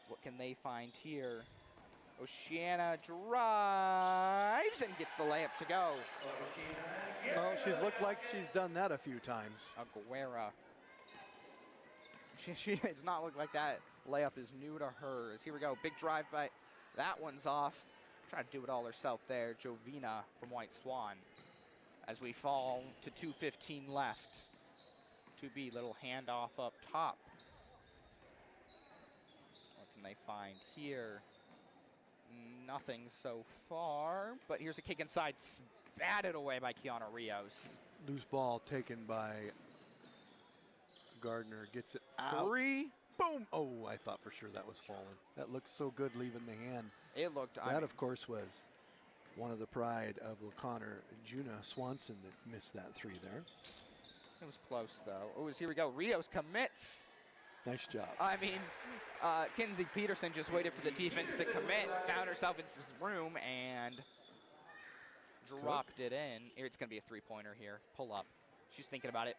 What can they find here? Oceana drives and gets the layup to go. Oh, she's looked like she's done that a few times. Aguera. She does not look like that layup is new to hers. Here we go. Big drive by. That one's off. Trying to do it all herself there. Jovina from White Swan. As we fall to 2:15 left. 2B, little handoff up top. What can they find here? Nothing so far, but here's a kick inside, spatted away by Kiana Rios. Loose ball taken by Gardner, gets it out. Three. Boom! Oh, I thought for sure that was falling. That looked so good leaving the hand. It looked. That, of course, was one of the pride of LaConnor, Juna Swanson, that missed that three there. It was close, though. Oh, here we go. Rios commits. Nice job. I mean, Kenzie Peterson just waited for the defense to commit, found herself in this room, and dropped it in. It's going to be a three-pointer here. Pull up. She's thinking about it.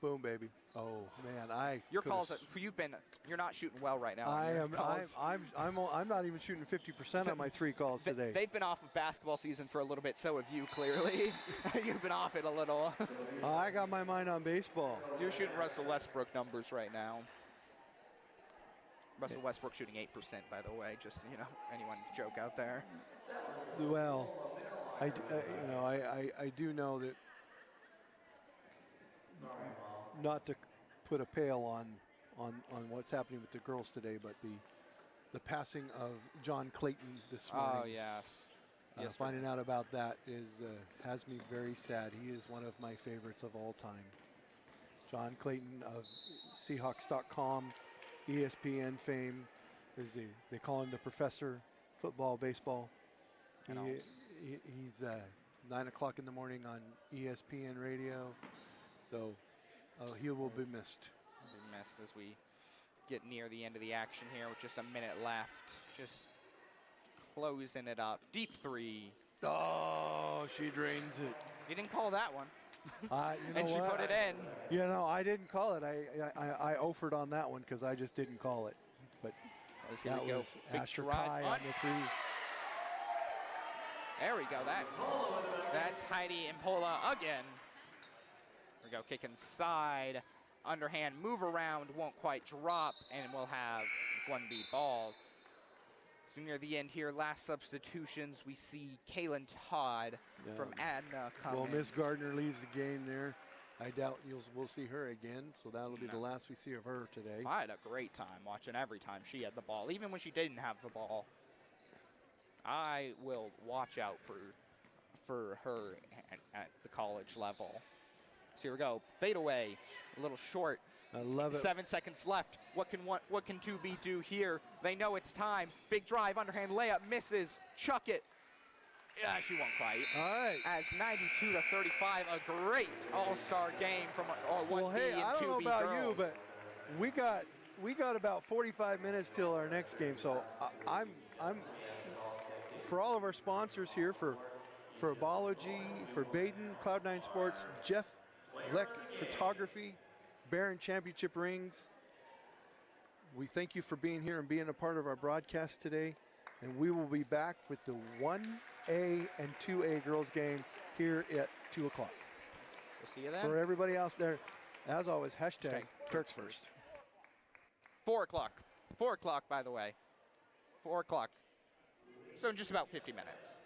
Boom, baby. Oh man, your calls. You're not shooting well right now. I'm not even shooting 50% on my three calls today. They've been off of basketball season for a little bit. So have you, clearly. You've been off it a little. I got my mind on baseball. You're shooting Russell Westbrook numbers right now. Russell Westbrook shooting 8%, by the way. Just anyone joke out there. Well, I do know that. Not to put a pale on what's happening with the girls today, but the passing of John Clayton this morning. Oh yes. Finding out about that has me very sad. He is one of my favorites of all time. John Clayton of Seahawks.com, ESPN fame. They call him the professor, football, baseball. He's 9 o'clock in the morning on ESPN radio. So he will be missed. Be missed as we get near the end of the action here with just a minute left. Just closing it up. Deep three. Oh, she drains it. You didn't call that one. And she put it in. I didn't call it. I offered on that one because I just didn't call it. But that was Asher Kai on the three. There we go. That's Heidi Impola again. Here we go, kick inside, underhand move around, won't quite drop, and we'll have 1B ball. So near the end here, last substitutions, we see Kaylin Todd from Adna coming. Well, Miss Gardner leaves the game there. I doubt we'll see her again, so that'll be the last we see of her today. I had a great time watching every time she had the ball, even when she didn't have the ball. I will watch out for her at the college level. So here we go, fade away, a little short. I love it. 7 seconds left. What can 2B do here? They know it's time. Big drive, underhand layup, misses. Chuck it. Yeah, she won't quite. All right. As 92-35, a great all-star game from our 1B well, hey, and 2B I don't know about girls. you, but we got about 45 minutes till our next game. So I'm for all of our sponsors here, for Abology, for Baden, Cloud9 Sports, Jeff Vleck Photography, Barron Championship Rings, we thank you for being here and being a part of our broadcast today. And we will be back with the 1A and 2A girls game here at 2 o'clock. We'll see you then. For everybody else there, as always, hashtag Turks First. 4 o'clock. 4 o'clock, by the way. 4 o'clock. So in just about 50 minutes.